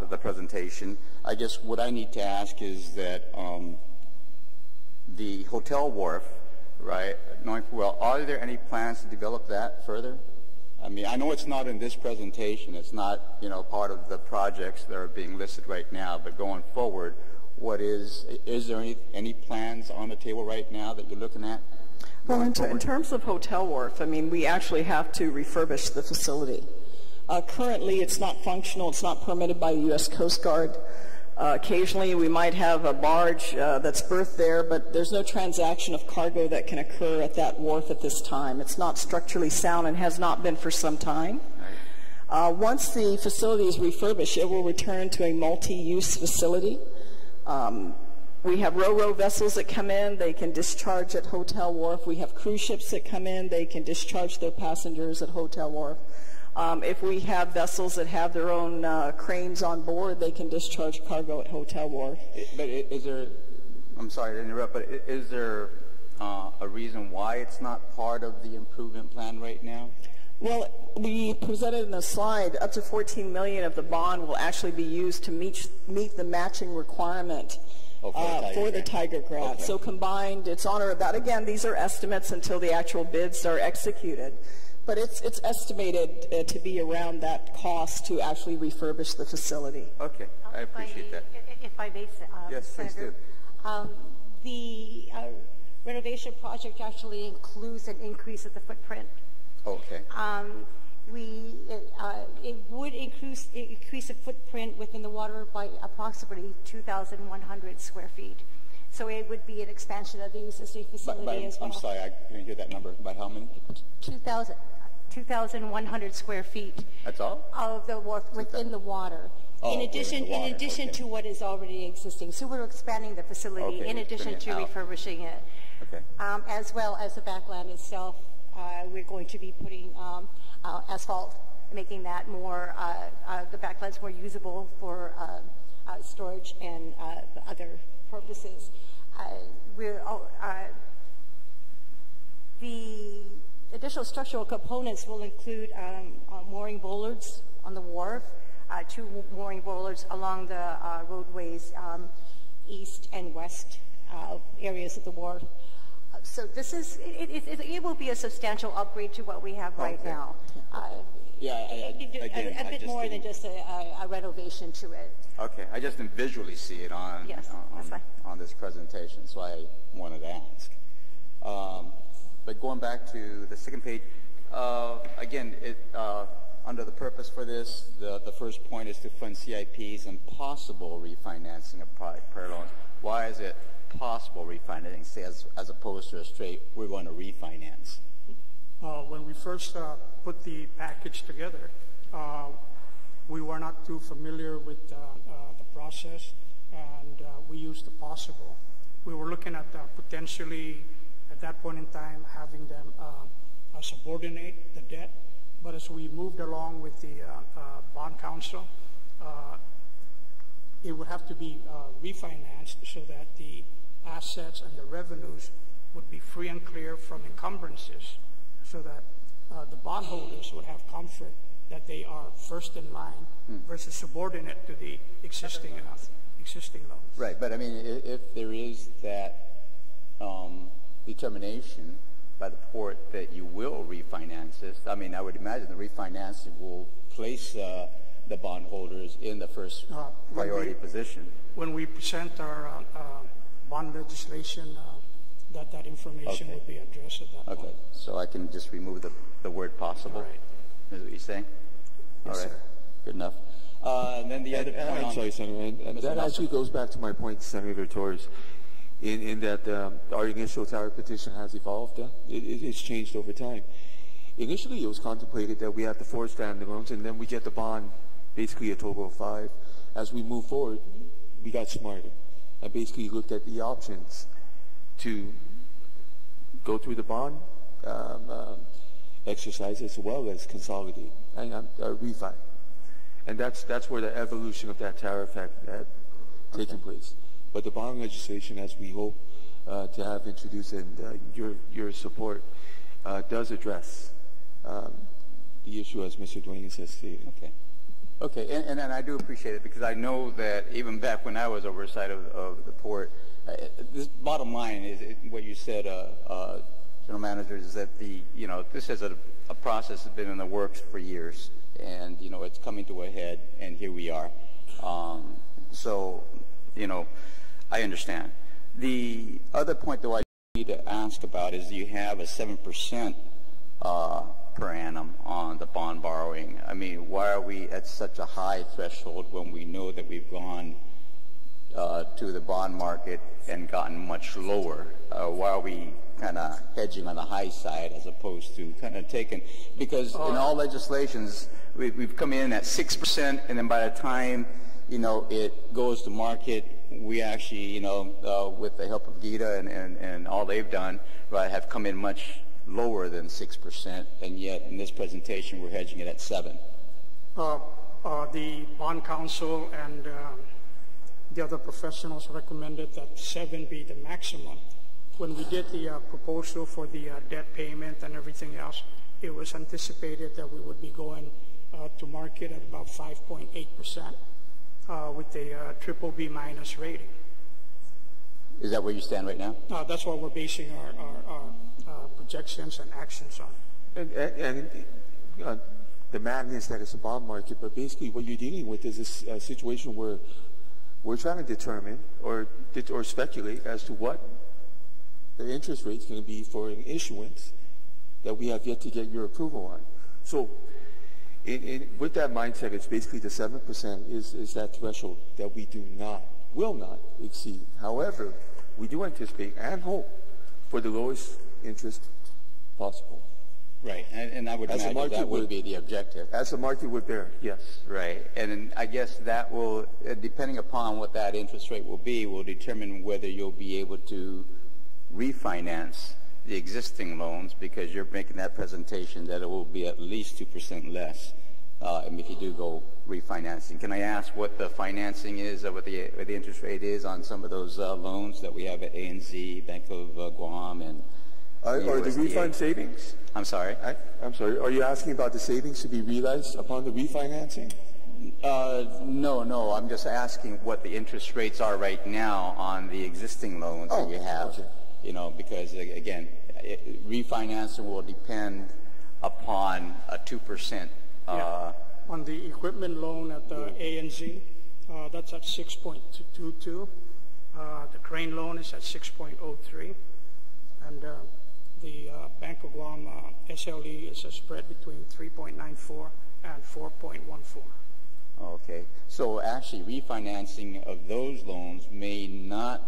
the presentation. I guess what I need to ask is that the hotel wharf, right, knowing well, are there any plans to develop that further? I mean, I know it's not in this presentation. It's not, you know, part of the projects that are being listed right now, but going forward, what is there any plans on the table right now that you're looking at? Well, in terms of hotel wharf, I mean, we actually have to refurbish the facility. Currently, it's not functional. It's not permitted by the U.S. Coast Guard. Occasionally we might have a barge that's berthed there, but there's no transaction of cargo that can occur at that wharf at this time. It's not structurally sound and has not been for some time. Once the facility is refurbished, it will return to a multi-use facility. We have ro-ro vessels that come in. They can discharge at Hotel Wharf. We have cruise ships that come in. They can discharge their passengers at Hotel Wharf. If we have vessels that have their own cranes on board, they can discharge cargo at Hotel Wharf. But is there, I'm sorry to interrupt, but is there a reason why it's not part of the improvement plan right now? Well, we presented in the slide up to $14 million of the bond will actually be used to meet the matching requirement for the Tiger Grant. Okay. So combined, it's on or about, again, these are estimates until the actual bids are executed. But it's estimated to be around that cost to actually refurbish the facility. Okay, I appreciate that. If I may, yes, Senator, the renovation project actually includes an increase of the footprint. Okay. It would increase the footprint within the water by approximately 2,100 square feet. So it would be an expansion of the existing facility as well. I'm sorry, I didn't hear that number. By how many? 2,100 square feet. That's all? Of the wharf within the water. In addition to what is already existing. So we're expanding the facility in addition to refurbishing it. Okay. As well as the backland itself, we're going to be putting asphalt, making that more, the backlands more usable for storage and other purposes. The additional structural components will include mooring bollards on the wharf, 2 mooring bollards along the roadways east and west areas of the wharf. So this is, it will be a substantial upgrade to what we have right now. A bit more than just a renovation to it. Okay, I just didn't visually see it on this presentation, so I wanted to ask. But going back to the second page, again, under the purpose for this, the first point is to fund CIPs and possible refinancing of prior loans. Why is it possible refinancing, say, as opposed to a straight, we're going to refinance? When we first put the package together, we were not too familiar with the process, and we used the possible. We were looking at potentially, at that point in time, having them subordinate the debt, but as we moved along with the bond council, it would have to be refinanced so that the assets and the revenues would be free and clear from encumbrances, so that the bondholders would have comfort that they are first in line versus subordinate to the existing loans. Right, but I mean, if there is that determination by the port that you will refinance this, I mean, I would imagine the refinancing will place the bondholders in the first priority position. When we present our bond legislation, that information will be addressed at that point. Okay, so I can just remove the word possible? Right. Is what you're saying? Yes, all right, sir. Good enough. And then the other point I'm sorry, Senator, and that actually goes back to my point, Senator Torres, in that our initial tariff petition has evolved. It's changed over time. Initially, it was contemplated that we had the 4 standalones, and then we get the bond, basically a total of 5. As we move forward, we got smarter and basically looked at the options to go through the bond exercise as well as consolidate and refi. And that's where the evolution of that tariff had taken place. But the bond legislation, as we hope to have introduced and your support, does address the issue as Mr. Duenas has stated. Okay. Okay, and I do appreciate it, because I know that even back when I was oversight of the port, this bottom line is what you said, General Manager, is that this is a process that's been in the works for years, and it's coming to a head, and here we are. So I understand. The other point, though, I need to ask about is you have a 7% per annum on the bond borrowing. I mean, why are we at such a high threshold when we know that we've gone to the bond market and gotten much lower. Why are we kind of hedging on the high side as opposed to kind of taking, because in all legislations, we've come in at 6%, and then by the time, you know, it goes to market, we actually, you know, with the help of Gita and all they've done, right, have come in much lower than 6%, and yet in this presentation we're hedging it at 7%. The bond counsel and the other professionals recommended that 7 be the maximum. When we did the proposal for the debt payment and everything else, it was anticipated that we would be going to market at about 5.8% with a BBB minus rating. Is that where you stand right now? That's what we're basing our projections and actions on. And the madness that is the bond market, but basically what you're dealing with is this situation where we're trying to determine or speculate as to what the interest rate is going to be for an issuance that we have yet to get your approval on. So with that mindset, it's basically the 7% is that threshold that we will not exceed. However, we do anticipate and hope for the lowest interest possible. Right, and I would imagine that would be the objective. As the market would bear, yes. Right, and I guess that will, depending upon what that interest rate will be, will determine whether you'll be able to refinance the existing loans, because you're making that presentation that it will be at least 2% less. And if you do go refinancing, can I ask what the financing is, or what the interest rate is on some of those loans that we have at ANZ, Bank of Guam, and are the refund savings? I'm sorry? I'm sorry. Are you asking about the savings to be realized upon the refinancing? No. I'm just asking what the interest rates are right now on the existing loans that you have. Okay. You know, because again, refinancing will depend upon a 2%. On the equipment loan at the ANZ, that's at 6.22. The crane loan is at 6.03, and the Bank of Guam SLE is a spread between 3.94 and 4.14. Okay, so actually refinancing of those loans may not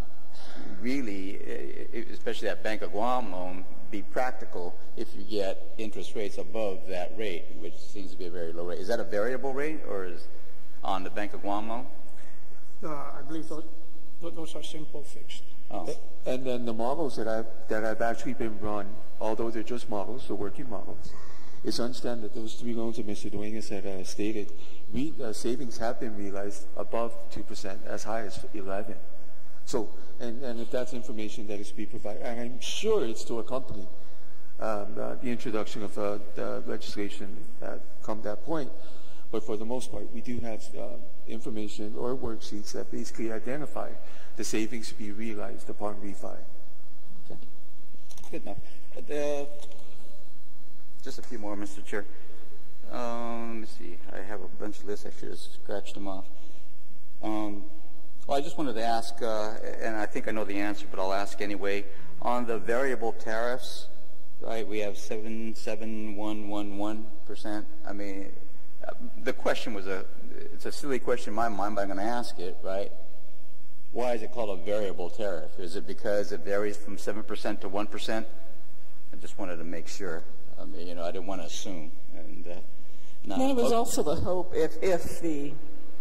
really, especially that Bank of Guam loan, be practical if you get interest rates above that rate, which seems to be a very low rate. Is that a variable rate, or is on the Bank of Guam loan? I believe those are simple fixed. Oh. And then the models that have actually been run, although they're just models, they're working models, is understand that those 3 loans that Mr. Duenas had stated, savings have been realized above 2%, as high as 11%. So, and if that's information that is to be provided, and I'm sure it's to accompany the introduction of the legislation come that point, but for the most part, we do have information or worksheets that basically identify the savings to be realized upon refi. Okay. Good enough. Just a few more, Mr. Chair. Let me see. I have a bunch of lists. I should have scratched them off. Well, I just wanted to ask, and I think I know the answer, but I'll ask anyway. On the variable tariffs, right, we have 7.7111%. I mean, the question was it's a silly question in my mind, but I'm going to ask it, right? Why is it called a variable tariff? Is it because it varies from 7% to 1%? I just wanted to make sure. I mean, you know, I didn't want to assume. And it was also the hope if the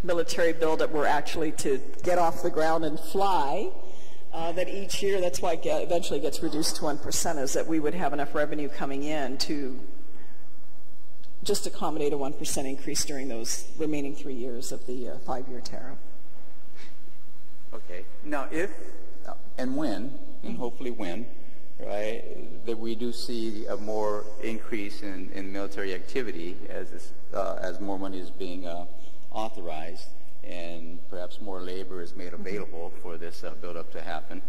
military buildup were actually to get off the ground and fly, that each year, that's why it eventually gets reduced to 1%, is that we would have enough revenue coming in to just accommodate a 1% increase during those remaining 3 years of the 5-year tariff. Okay. Now, if and when, and hopefully when, right, that we do see a more increase in military activity as more money is being authorized and perhaps more labor is made available for this buildup to happen,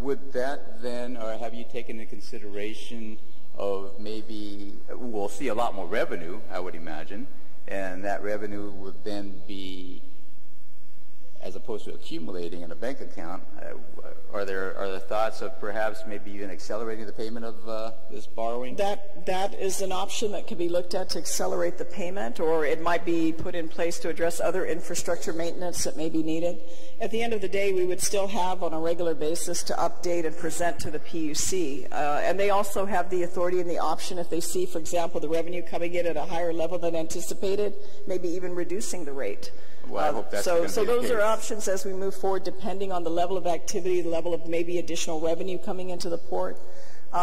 would that then, or have you taken into consideration of maybe, we'll see a lot more revenue, I would imagine, and that revenue would then be as opposed to accumulating in a bank account. Are there thoughts of perhaps maybe even accelerating the payment of this borrowing? That is an option that can be looked at to accelerate the payment, or it might be put in place to address other infrastructure maintenance that may be needed. At the end of the day, we would still have on a regular basis to update and present to the PUC. And they also have the authority and the option if they see, for example, the revenue coming in at a higher level than anticipated, maybe even reducing the rate. Well, I hope that's so those are options as we move forward, depending on the level of activity, the level of maybe additional revenue coming into the port.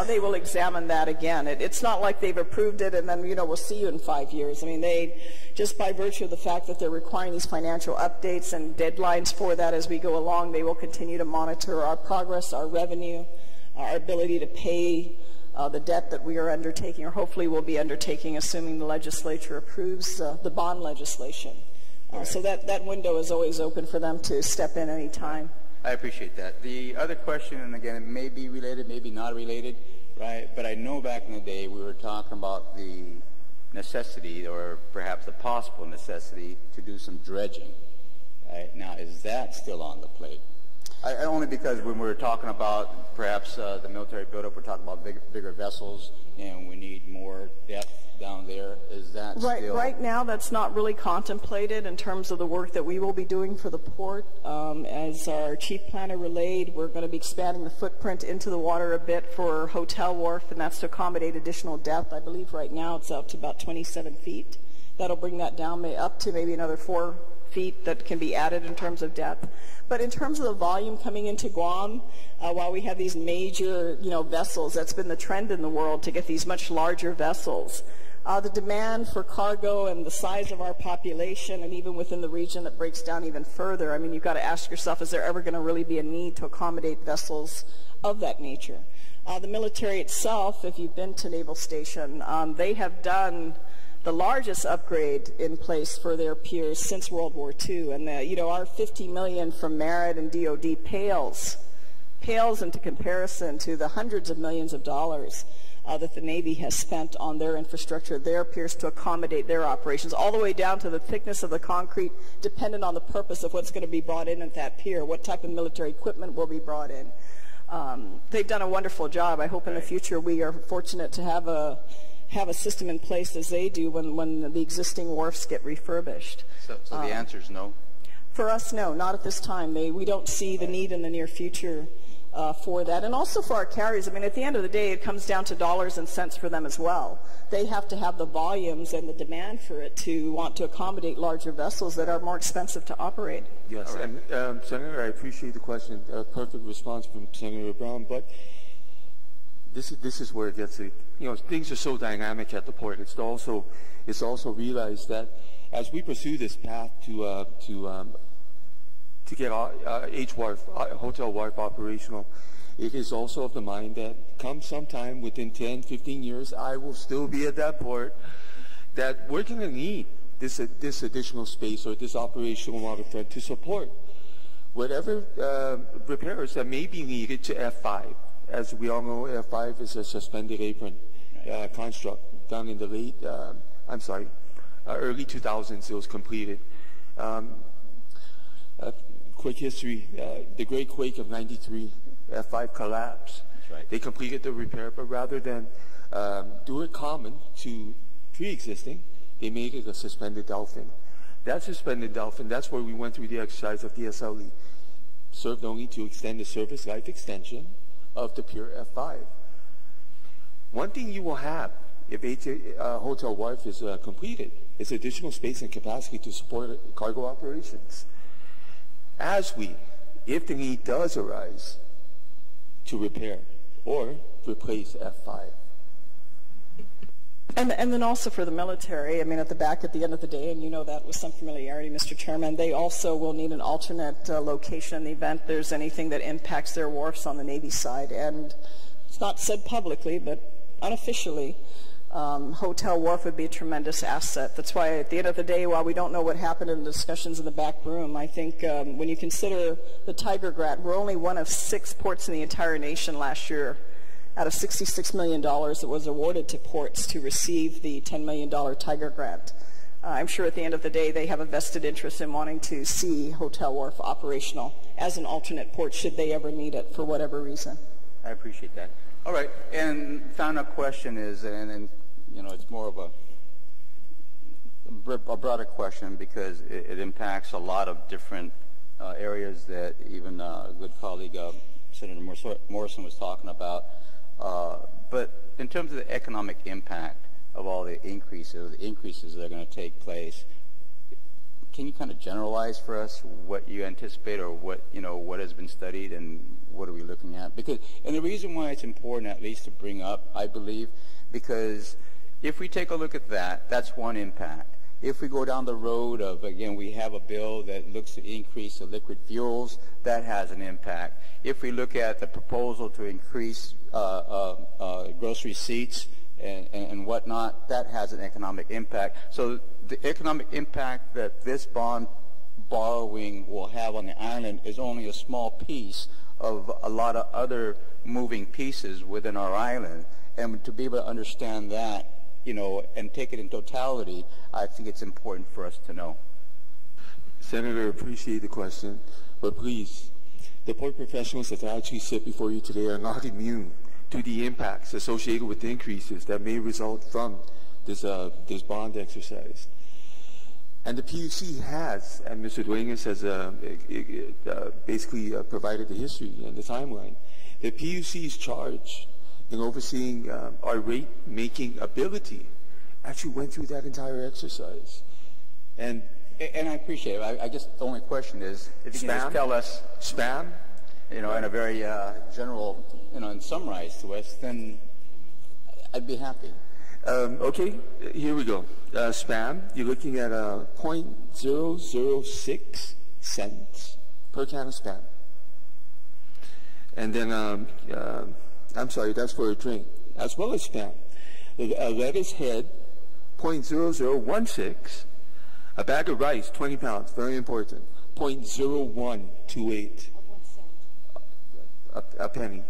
They will examine that again. It's not like they've approved it and then, we'll see you in 5 years. I mean, they, just by virtue of the fact that they're requiring these financial updates and deadlines for that as we go along, they will continue to monitor our progress, our revenue, our ability to pay the debt that we are undertaking, or hopefully will be undertaking, assuming the legislature approves the bond legislation. So that window is always open for them to step in any time. I appreciate that. The other question, and again, it may be related, maybe not related, right? But I know back in the day we were talking about the necessity, or perhaps the possible necessity, to do some dredging. Right? Now, is that still on the plate? Only because when we were talking about perhaps the military buildup, we're talking about bigger vessels, and we need more depth down there. Is that still? Right now, that's not really contemplated in terms of the work that we will be doing for the port. As our chief planner relayed, we're going to be expanding the footprint into the water a bit for Hotel Wharf, and that's to accommodate additional depth. I believe right now it's up to about 27 feet. That'll bring that down up to maybe another 4 feet that can be added in terms of depth. But in terms of the volume coming into Guam, while we have these major, vessels, that's been the trend in the world to get these much larger vessels. The demand for cargo and the size of our population, and even within the region, that breaks down even further. I mean, you've got to ask yourself, is there ever going to really be a need to accommodate vessels of that nature? The military itself, if you've been to Naval Station, they have done the largest upgrade in place for their piers since World War II. And, our $50 million from Merit and DOD pales into comparison to the hundreds of millions of dollars that the Navy has spent on their infrastructure, their piers, to accommodate their operations, all the way down to the thickness of the concrete, dependent on the purpose of what's going to be brought in at that pier, what type of military equipment will be brought in. They've done a wonderful job. I hope in the future we are fortunate to have a system in place as they do when the existing wharfs get refurbished. So the answer is no? For us, no, not at this time. We don't see the need in the near future for that. And also for our carriers, I mean, at the end of the day, it comes down to dollars and cents for them as well. They have to have the volumes and the demand for it to want to accommodate larger vessels that are more expensive to operate. Yes, right. And Senator, I appreciate the question. A perfect response from Senator Brown, but this is where it gets to, things are so dynamic at the port. It's also realized that as we pursue this path to get Hotel Wharf operational, it is also of the mind that come sometime within 10, 15 years, I will still be at that port, that we're going to need this additional space or this operational waterfront to support whatever repairs that may be needed to F5. As we all know, F5 is a suspended apron construct done in the early 2000s. It was completed. Quick history, the Great Quake of '93, F5 collapsed. That's right. They completed the repair, but rather than do it common to pre-existing, they made it a suspended dolphin. That suspended dolphin, that's where we went through the exercise of the SLE, served only to extend the service life extension of the pure F5. One thing you will have if Hotel Wharf is completed is additional space and capacity to support cargo operations. If the need does arise, to repair or replace F5. And then also for the military, I mean, at the end of the day, and you know that with some familiarity, Mr. Chairman, they also will need an alternate location in the event there's anything that impacts their wharfs on the Navy side. And it's not said publicly, but unofficially, Hotel Wharf would be a tremendous asset. That's why at the end of the day, while we don't know what happened in the discussions in the back room, I think when you consider the Tiger Grant, we're only one of 6 ports in the entire nation last year out of $66 million that was awarded to ports to receive the $10 million Tiger Grant. I'm sure at the end of the day they have a vested interest in wanting to see Hotel Wharf operational as an alternate port should they ever need it for whatever reason. I appreciate that. All right, and final question is, and you know, it's more of a broader question because it impacts a lot of different areas that even a good colleague, Senator Morrison, was talking about. But in terms of the economic impact of all the increases that are going to take place, can you kind of generalize for us what you anticipate, or what has been studied, and what are we looking at? Because, and the reason why it's important, at least, to bring up, I believe, because if we take a look at that, that's one impact. If we go down the road of, again, we have a bill that looks to increase the liquid fuels, that has an impact. If we look at the proposal to increase grocery receipts and whatnot, that has an economic impact. So the economic impact that this bond borrowing will have on the island is only a small piece of a lot of other moving pieces within our island. And to be able to understand that, you know, and take it in totality, I think it's important for us to know. Senator, appreciate the question, but please, the port professionals that actually sit before you today are not immune to the impacts associated with the increases that may result from this bond exercise. And the PUC has, and Mr. Duenas has basically provided the history and the timeline. The PUC's charge in overseeing our rate-making ability actually went through that entire exercise. And I appreciate it. I guess the only question is, if you can just tell us, spam, you know, in a very general, you know, and summarize to us, then I'd be happy. Okay, here we go. Spam, you're looking at 0.006 cents per can of spam. And then, I'm sorry, that's for a drink, as well as spam. A lettuce head, 0.0016. A bag of rice, 20 pounds, very important, 0.0128. A penny.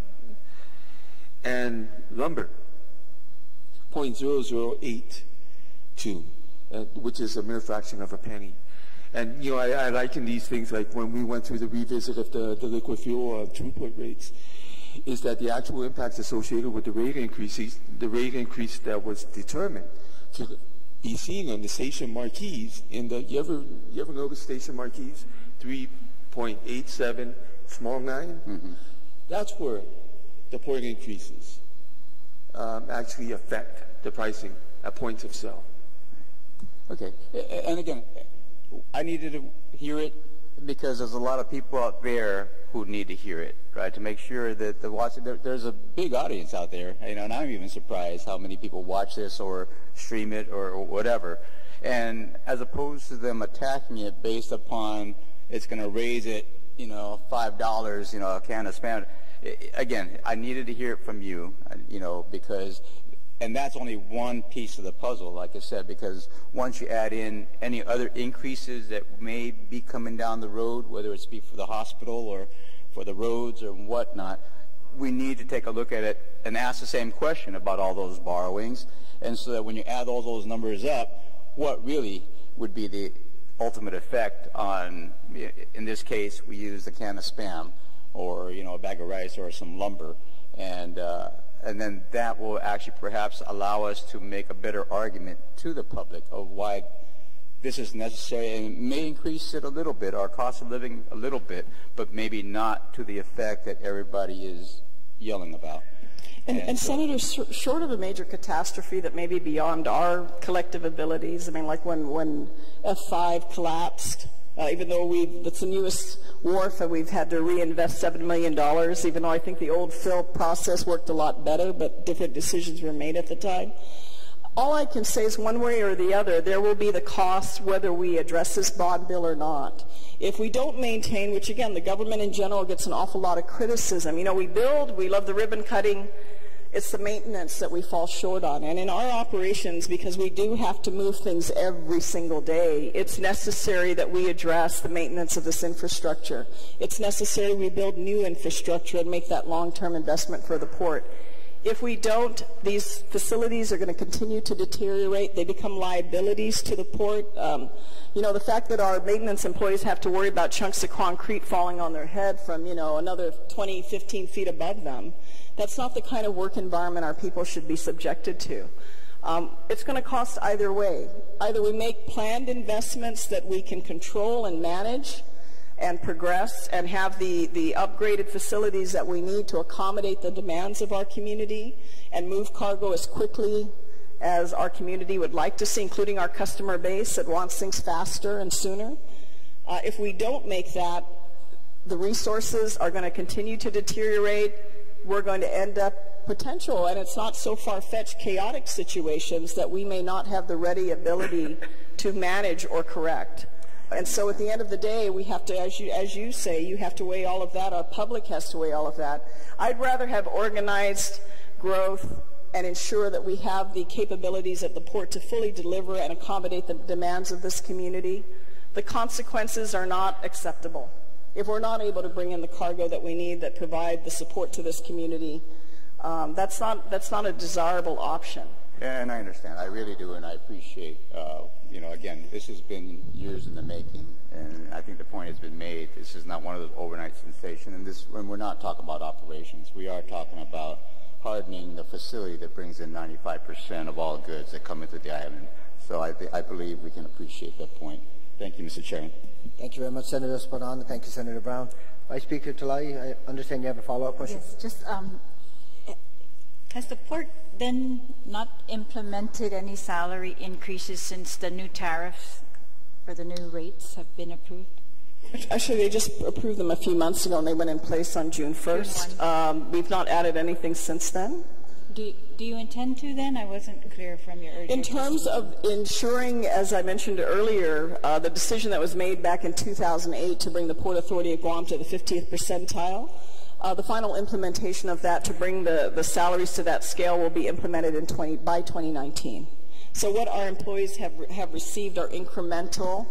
And lumber, 0.0082, which is a mere fraction of a penny. And, you know, I liken these things, like when we went through the revisit of the liquid fuel throughput rates, is that the actual impacts associated with the rate increases, the rate increase that was determined to be seen on the station marquees. In the, you ever notice station marquees? 3.87, small 9? Mm-hmm. That's where the port increases actually affect the pricing at points of sale. Okay, and again, I needed to hear it because there's a lot of people out there who need to hear it, right? To make sure that there's a big audience out there, you know, and I'm even surprised how many people watch this or stream it or whatever. And as opposed to them attacking it based upon it's going to raise it, you know, $5, you know, a can of Spam. Again, I needed to hear it from you, you know, because, and that's only one piece of the puzzle, like I said, because once you add in any other increases that may be coming down the road, whether it's be for the hospital or for the roads or whatnot, we need to take a look at it and ask the same question about all those borrowings. And so that when you add all those numbers up, what really would be the ultimate effect on, in this case, we use a can of Spam or, you know, a bag of rice or some lumber. And then that will actually perhaps allow us to make a better argument to the public of why this is necessary, and it may increase it a little bit, our cost of living a little bit, but maybe not to the effect that everybody is yelling about. And Senator, short of a major catastrophe that may be beyond our collective abilities, I mean, like when F5 collapsed, even though that's the newest wharf and we've had to reinvest $7 million, even though I think the old fill process worked a lot better, but different decisions were made at the time. All I can say is one way or the other, there will be the cost whether we address this bond bill or not. If we don't maintain, which again, the government in general gets an awful lot of criticism. You know, we build, we love the ribbon cutting. It's the maintenance that we fall short on. And in our operations, because we do have to move things every single day, it's necessary that we address the maintenance of this infrastructure. It's necessary we build new infrastructure and make that long-term investment for the port. If we don't, these facilities are going to continue to deteriorate. They become liabilities to the port. The fact that our maintenance employees have to worry about chunks of concrete falling on their head from, another 20, 15 feet above them, that's not the kind of work environment our people should be subjected to. It's going to cost either way. Either we make planned investments that we can control and manage and progress and have the upgraded facilities that we need to accommodate the demands of our community and move cargo as quickly as our community would like to see, including our customer base that wants things faster and sooner. If we don't make that, the resources are going to continue to deteriorate. We're going to end up potential, and it's not so far-fetched, chaotic situations that we may not have the ready ability to manage or correct. And so at the end of the day, we have to, as you say, you have to weigh all of that. Our public has to weigh all of that. I'd rather have organized growth and ensure that we have the capabilities at the port to fully deliver and accommodate the demands of this community. The consequences are not acceptable. If we're not able to bring in the cargo that we need that provide the support to this community, that's not a desirable option. And I understand. I really do, and I appreciate, again, this has been years in the making, and I think the point has been made. This is not one of those overnight sensations, and we're not talking about operations. We are talking about hardening the facility that brings in 95% of all goods that come into the island. So I believe we can appreciate that point. Thank you, Mr. Chairman. Thank you very much, Senator Espadon. Thank you, Senator Brown. Vice Speaker Talai, I understand you have a follow-up question. Yes, just has the port then not implemented any salary increases since the new tariffs or the new rates have been approved? Actually, they just approved them a few months ago, and they went in place on June 1st. We've not added anything since then. Do you intend to then? I wasn't clear from your earlier. In terms of ensuring, as I mentioned earlier, the decision that was made back in 2008 to bring the Port Authority of Guam to the 50th percentile, the final implementation of that to bring the salaries to that scale will be implemented by 2019. So what our employees have received are incremental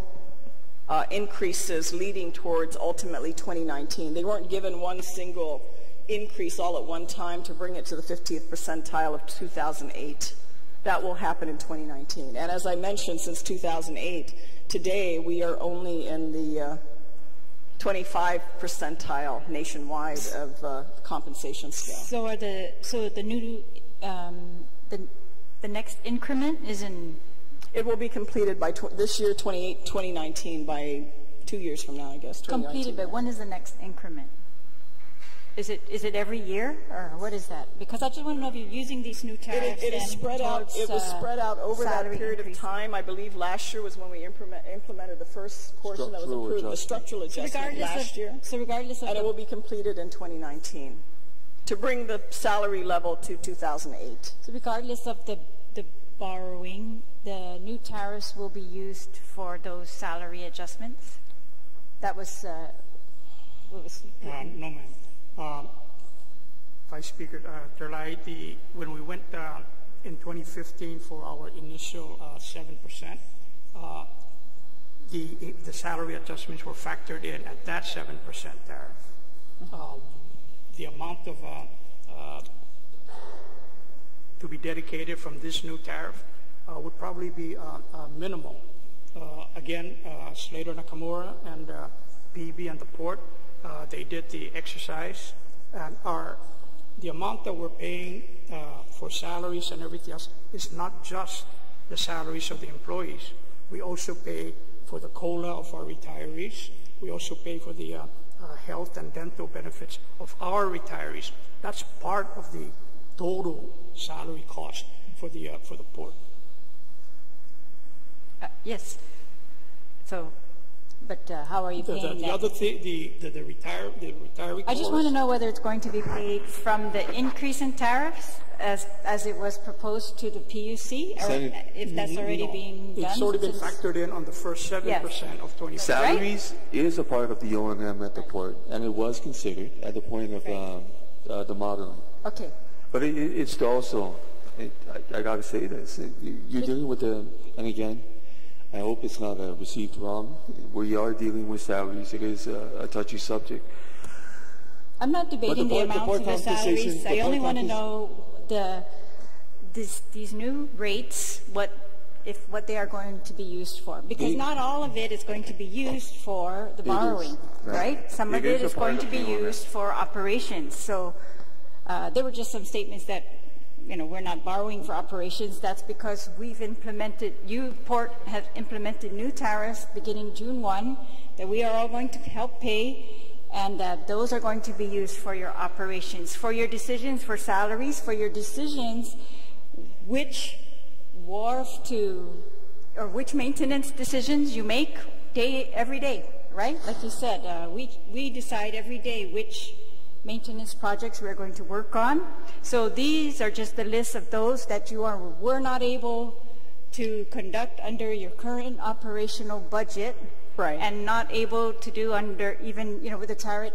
increases leading towards ultimately 2019. They weren't given one single increase all at one time to bring it to the 50th percentile of 2008. That will happen in 2019. And as I mentioned, since 2008, today we are only in the 25th percentile nationwide of compensation scale. So the new the next increment is in. It will be completed by this year, 2019, by 2 years from now, I guess. Completed, but when is the next increment? Is it every year, or what is that? Because I just want to know if you're using these new tariffs. It is spread out. It was spread out over that period of time. I believe last year was when we implemented the first portion that was approved, the structural adjustment last year. So regardless of, and it will be completed in 2019 to bring the salary level to 2008. So regardless of the borrowing, the new tariffs will be used for those salary adjustments. That was what was. No, ma'am. Vice Speaker Terlai, when we went in 2015 for our initial 7%, the salary adjustments were factored in at that 7% tariff. The amount of to be dedicated from this new tariff would probably be minimal. Again, Slater Nakamura and PB and the port, they did the exercise, and the amount that we're paying for salaries and everything else is not just the salaries of the employees. We also pay for the COLA of our retirees. We also pay for the health and dental benefits of our retirees. That's part of the total salary cost for the port. Yes. So, but how are you paying the that? other thing, the retiree. I just want to know whether it's going to be paid from the increase in tariffs as it was proposed to the PUC, or if that's already being done. It's already been factored in on the first 7% of 20%. Salaries is a part of the O&M at the port, and it was considered at the point of the modeling. Okay. But it's also, I got to say this, you're dealing with and again, I hope it's not received wrong. We are dealing with salaries. It is a touchy subject. I'm not debating the amounts of the salaries. I only want to know these new rates, what they are going to be used for, because not all of it is going to be used for the borrowing, right? Some of it is going to be used for operations. So there were just some statements that, we're not borrowing for operations. That's because we've implemented, Port have implemented new tariffs beginning June 1 that we are all going to help pay, and that those are going to be used for your operations, for your decisions, for salaries, for your decisions, which wharf or which maintenance decisions you make every day, right? Like you said, we decide every day which maintenance projects we're going to work on. So these are just the list of those that were not able to conduct under your current operational budget, right? And not able to do under even with the tariff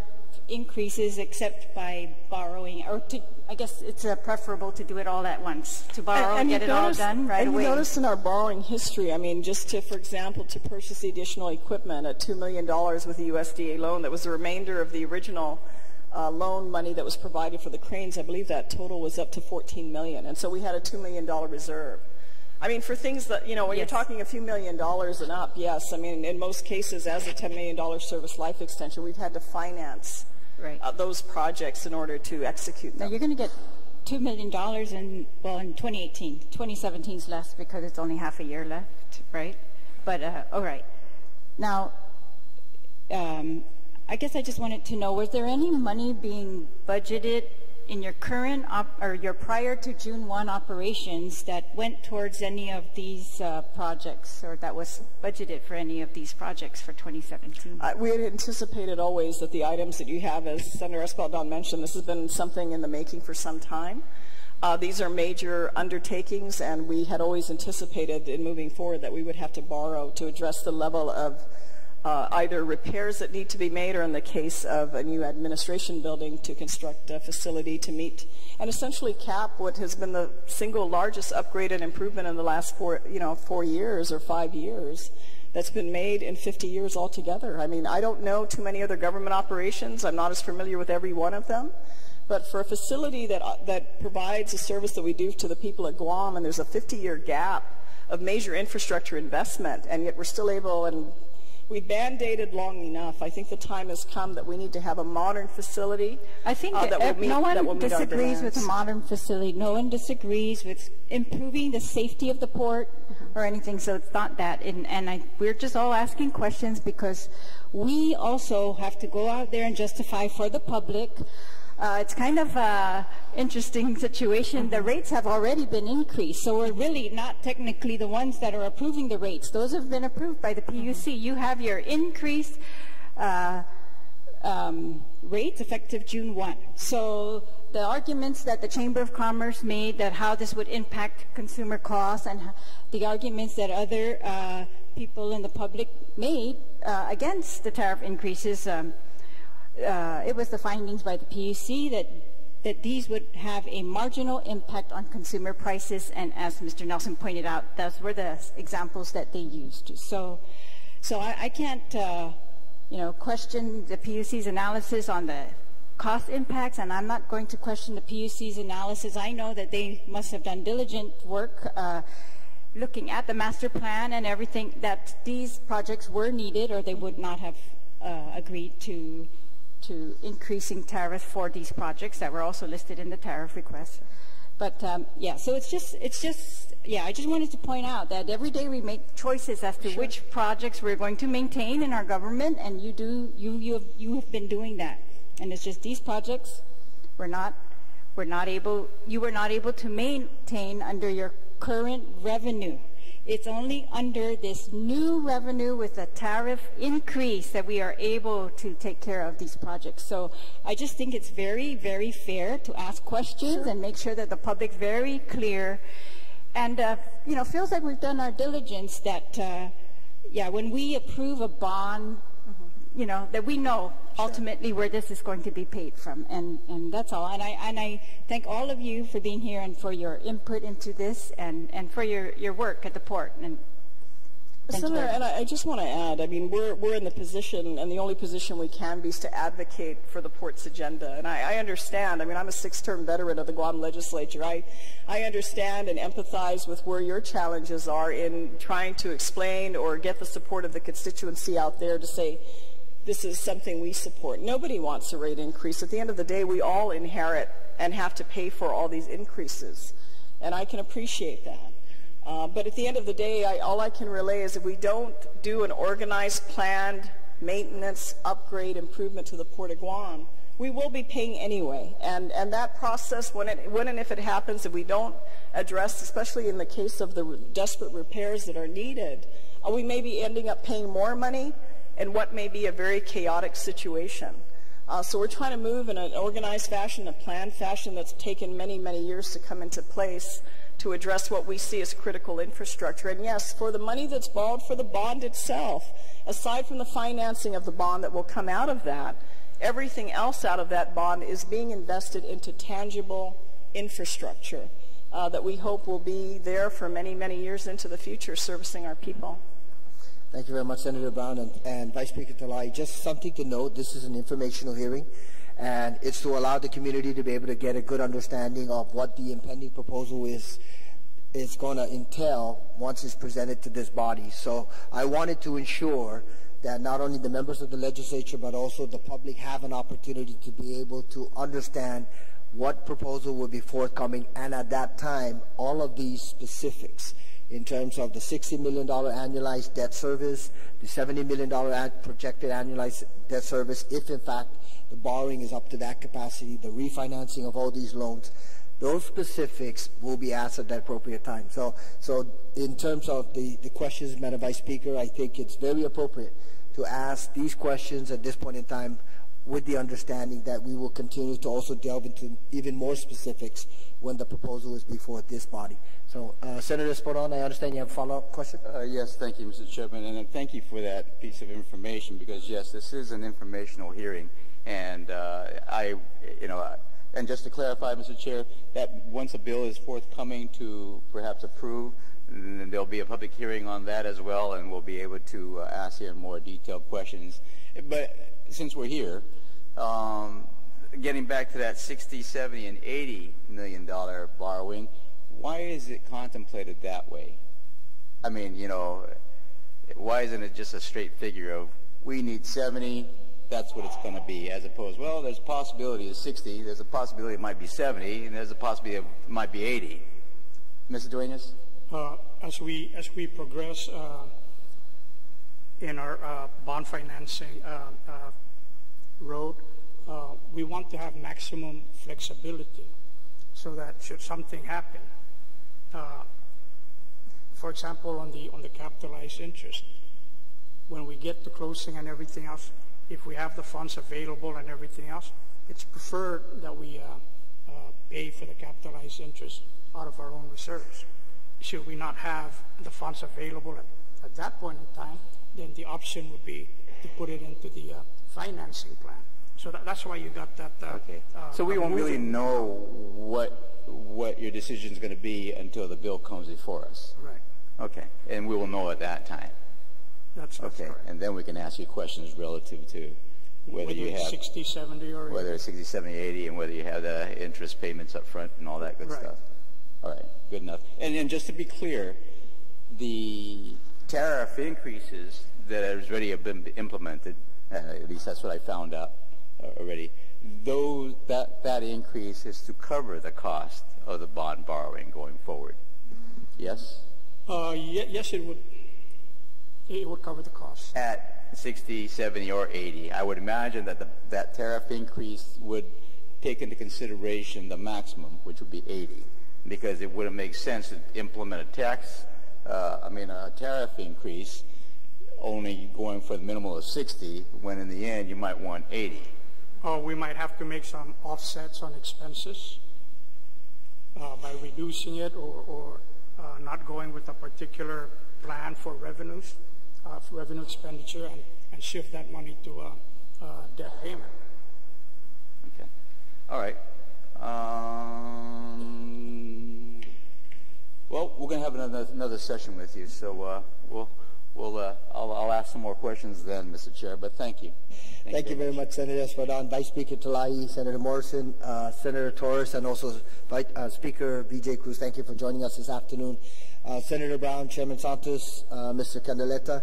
increases, except by borrowing, or I guess it's preferable to do it all at once, to borrow and get it all done right away. And you notice in our borrowing history, just for example, to purchase the additional equipment at $2 million with the USDA loan, that was the remainder of the original loan money that was provided for the cranes. I believe that total was up to $14 million, and so we had a $2 million reserve. For things that, when you're talking a few $1 million and up, yes. In most cases, as a $10 million service life extension, we've had to finance those projects in order to execute them. Now, you're going to get $2 million in 2018. 2017 is less because it's only half a year left, right? But, all right. Now, I guess I just wanted to know, was there any money being budgeted in your current or your prior to June 1 operations that went towards any of these projects, or that was budgeted for any of these projects for 2017? We had anticipated always that the items that you have, as Senator Espaldon mentioned, this has been something in the making for some time. These are major undertakings, and we had always anticipated in moving forward that we would have to borrow to address the level of either repairs that need to be made, or in the case of a new administration building, to construct a facility to meet and essentially cap what has been the single largest upgrade and improvement in the last 4 years or 5 years that's been made in 50 years altogether. I don't know too many other government operations. I'm not as familiar with every one of them. But for a facility that provides a service that we do to the people at Guam, and there's a 50-year gap of major infrastructure investment, and yet we're still able, and we band-aided long enough. I think the time has come that we need to have a modern facility. I think no one disagrees with a modern facility. No one disagrees with improving the safety of the port or anything. So it's not that. We're just all asking questions because we also have to go out there and justify for the public. It's kind of an interesting situation. The rates have already been increased, so we're really not technically the ones that are approving the rates. Those have been approved by the PUC. You have your increased rates effective June 1. So the arguments that the Chamber of Commerce made, that how this would impact consumer costs, and the arguments that other people in the public made against the tariff increases, it was the findings by the PUC that these would have a marginal impact on consumer prices, and as Mr. Nelson pointed out, those were the examples that they used. So I can't, question the PUC's analysis on the cost impacts, and I'm not going to question the PUC's analysis. I know that they must have done diligent work looking at the master plan and everything, that these projects were needed, or they would not have agreed to increasing tariffs for these projects that were also listed in the tariff request. But so it's just I just wanted to point out that every day we make choices as to which projects we're going to maintain in our government, and you have been doing that. And it's just these projects you were not able to maintain under your current revenue. It's only under this new revenue with a tariff increase that we are able to take care of these projects. So I just think it's very, very fair to ask questions and make sure that the public's very clear, and feels like we've done our diligence. That when we approve a bond, that we know ultimately where this is going to be paid from, and that's all. And I thank all of you for being here and for your input into this, and for your work at the port. And Senator, and I just want to add, I mean, we're in the position, and the only position we can be is to advocate for the port's agenda. And I understand, I mean, I'm a 6-term veteran of the Guam Legislature. I understand and empathize with where your challenges are in trying to explain or get the support of the constituency out there to say, this is something we support. Nobody wants a rate increase. At the end of the day, we all inherit and have to pay for all these increases. And I can appreciate that. But at the end of the day, all I can relay is if we don't do an organized, planned maintenance, upgrade, improvement to the Port of Guam, we will be paying anyway. And that process, when and if it happens, if we don't address, especially in the case of the desperate repairs that are needed, we may be ending up paying more money in what may be a very chaotic situation. So we're trying to move in an organized fashion, a planned fashion that's taken many, many years to come into place to address what we see as critical infrastructure. And yes, for the money that's borrowed for the bond itself, aside from the financing of the bond that will come out of that, everything else out of that bond is being invested into tangible infrastructure that we hope will be there for many, many years into the future, servicing our people. Thank you very much, Senator Brown and Vice Speaker Talai. Just something to note, this is an informational hearing, and it's to allow the community to be able to get a good understanding of what the impending proposal is going to entail once it's presented to this body. So I wanted to ensure that not only the members of the legislature but also the public have an opportunity to be able to understand what proposal will be forthcoming, and at that time all of these specifics in terms of the $60 million annualized debt service, the $70 million projected annualized debt service, if in fact the borrowing is up to that capacity, the refinancing of all these loans, those specifics will be asked at the appropriate time. So in terms of the questions, Madam Vice Speaker, I think it's very appropriate to ask these questions at this point in time with the understanding that we will continue to also delve into even more specifics when the proposal is before this body. So, Senator Esporon, I understand you have a follow-up question? Yes, thank you, Mr. Chairman, and thank you for that piece of information because, yes, this is an informational hearing, and and just to clarify, Mr. Chair, that once a bill is forthcoming to perhaps approve, then there'll be a public hearing on that as well, and we'll be able to ask here more detailed questions. But since we're here, getting back to that 60, 70, and $80 million borrowing, why is it contemplated that way? I mean, why isn't it just a straight figure of we need 70, that's what it's going to be, as opposed, well, there's a possibility of 60, there's a possibility it might be 70, and there's a possibility it might be 80. Mr. Duenas? As we progress in our bond financing road, we want to have maximum flexibility so that should something happen, for example, on the capitalized interest, when we get to closing and everything else, if we have the funds available and everything else, it's preferred that we pay for the capitalized interest out of our own reserves. Should we not have the funds available at that point in time, then the option would be to put it into the financing plan. So that's why you got that. Okay. So we won't really know what your decision is going to be until the bill comes before us. Right. Okay. And we will know at that time. That's okay. Correct. And then we can ask you questions relative to whether you have 60, 70, or 80. Whether it's 60, 70, 80, and whether you have the interest payments up front and all that good stuff. All right. Good enough. And then just to be clear, the tariff increases that has already been implemented, at least that's what I found out already, that increase is to cover the cost of the bond borrowing going forward. Yes? Yes, it would. It would cover the cost. At 60, 70, or 80, I would imagine that that tariff increase would take into consideration the maximum, which would be 80, because it wouldn't make sense to implement a tariff increase only going for the minimum of 60, when in the end you might want 80. We might have to make some offsets on expenses by reducing it or not going with a particular plan for revenues, for revenue expenditure, and shift that money to debt payment. Okay. All right. Well, we're going to have another session with you, so I'll ask some more questions then, Mr. Chair, but thank you. Thank you very much, Senator Espadon, Vice Speaker Talai, Senator Morrison, Senator Torres, and also Speaker Vijay Cruz. Thank you for joining us this afternoon. Senator Brown, Chairman Santos, Mr. Candeleta,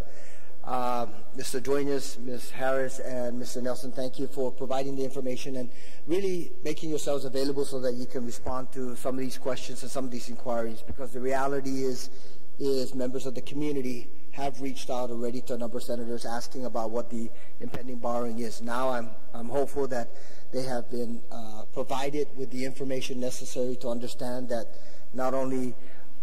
Mr. Duenas, Ms. Harris, and Mr. Nelson, thank you for providing the information and really making yourselves available so that you can respond to some of these questions and some of these inquiries, because the reality is members of the community have reached out already to a number of senators asking about what the impending borrowing is. Now I'm hopeful that they have been provided with the information necessary to understand that not only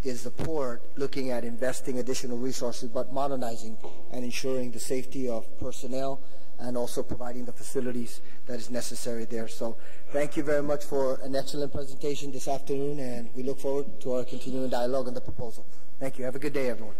is the port looking at investing additional resources, but modernizing and ensuring the safety of personnel and also providing the facilities that is necessary there. So thank you very much for an excellent presentation this afternoon, and we look forward to our continuing dialogue on the proposal. Thank you. Have a good day, everyone.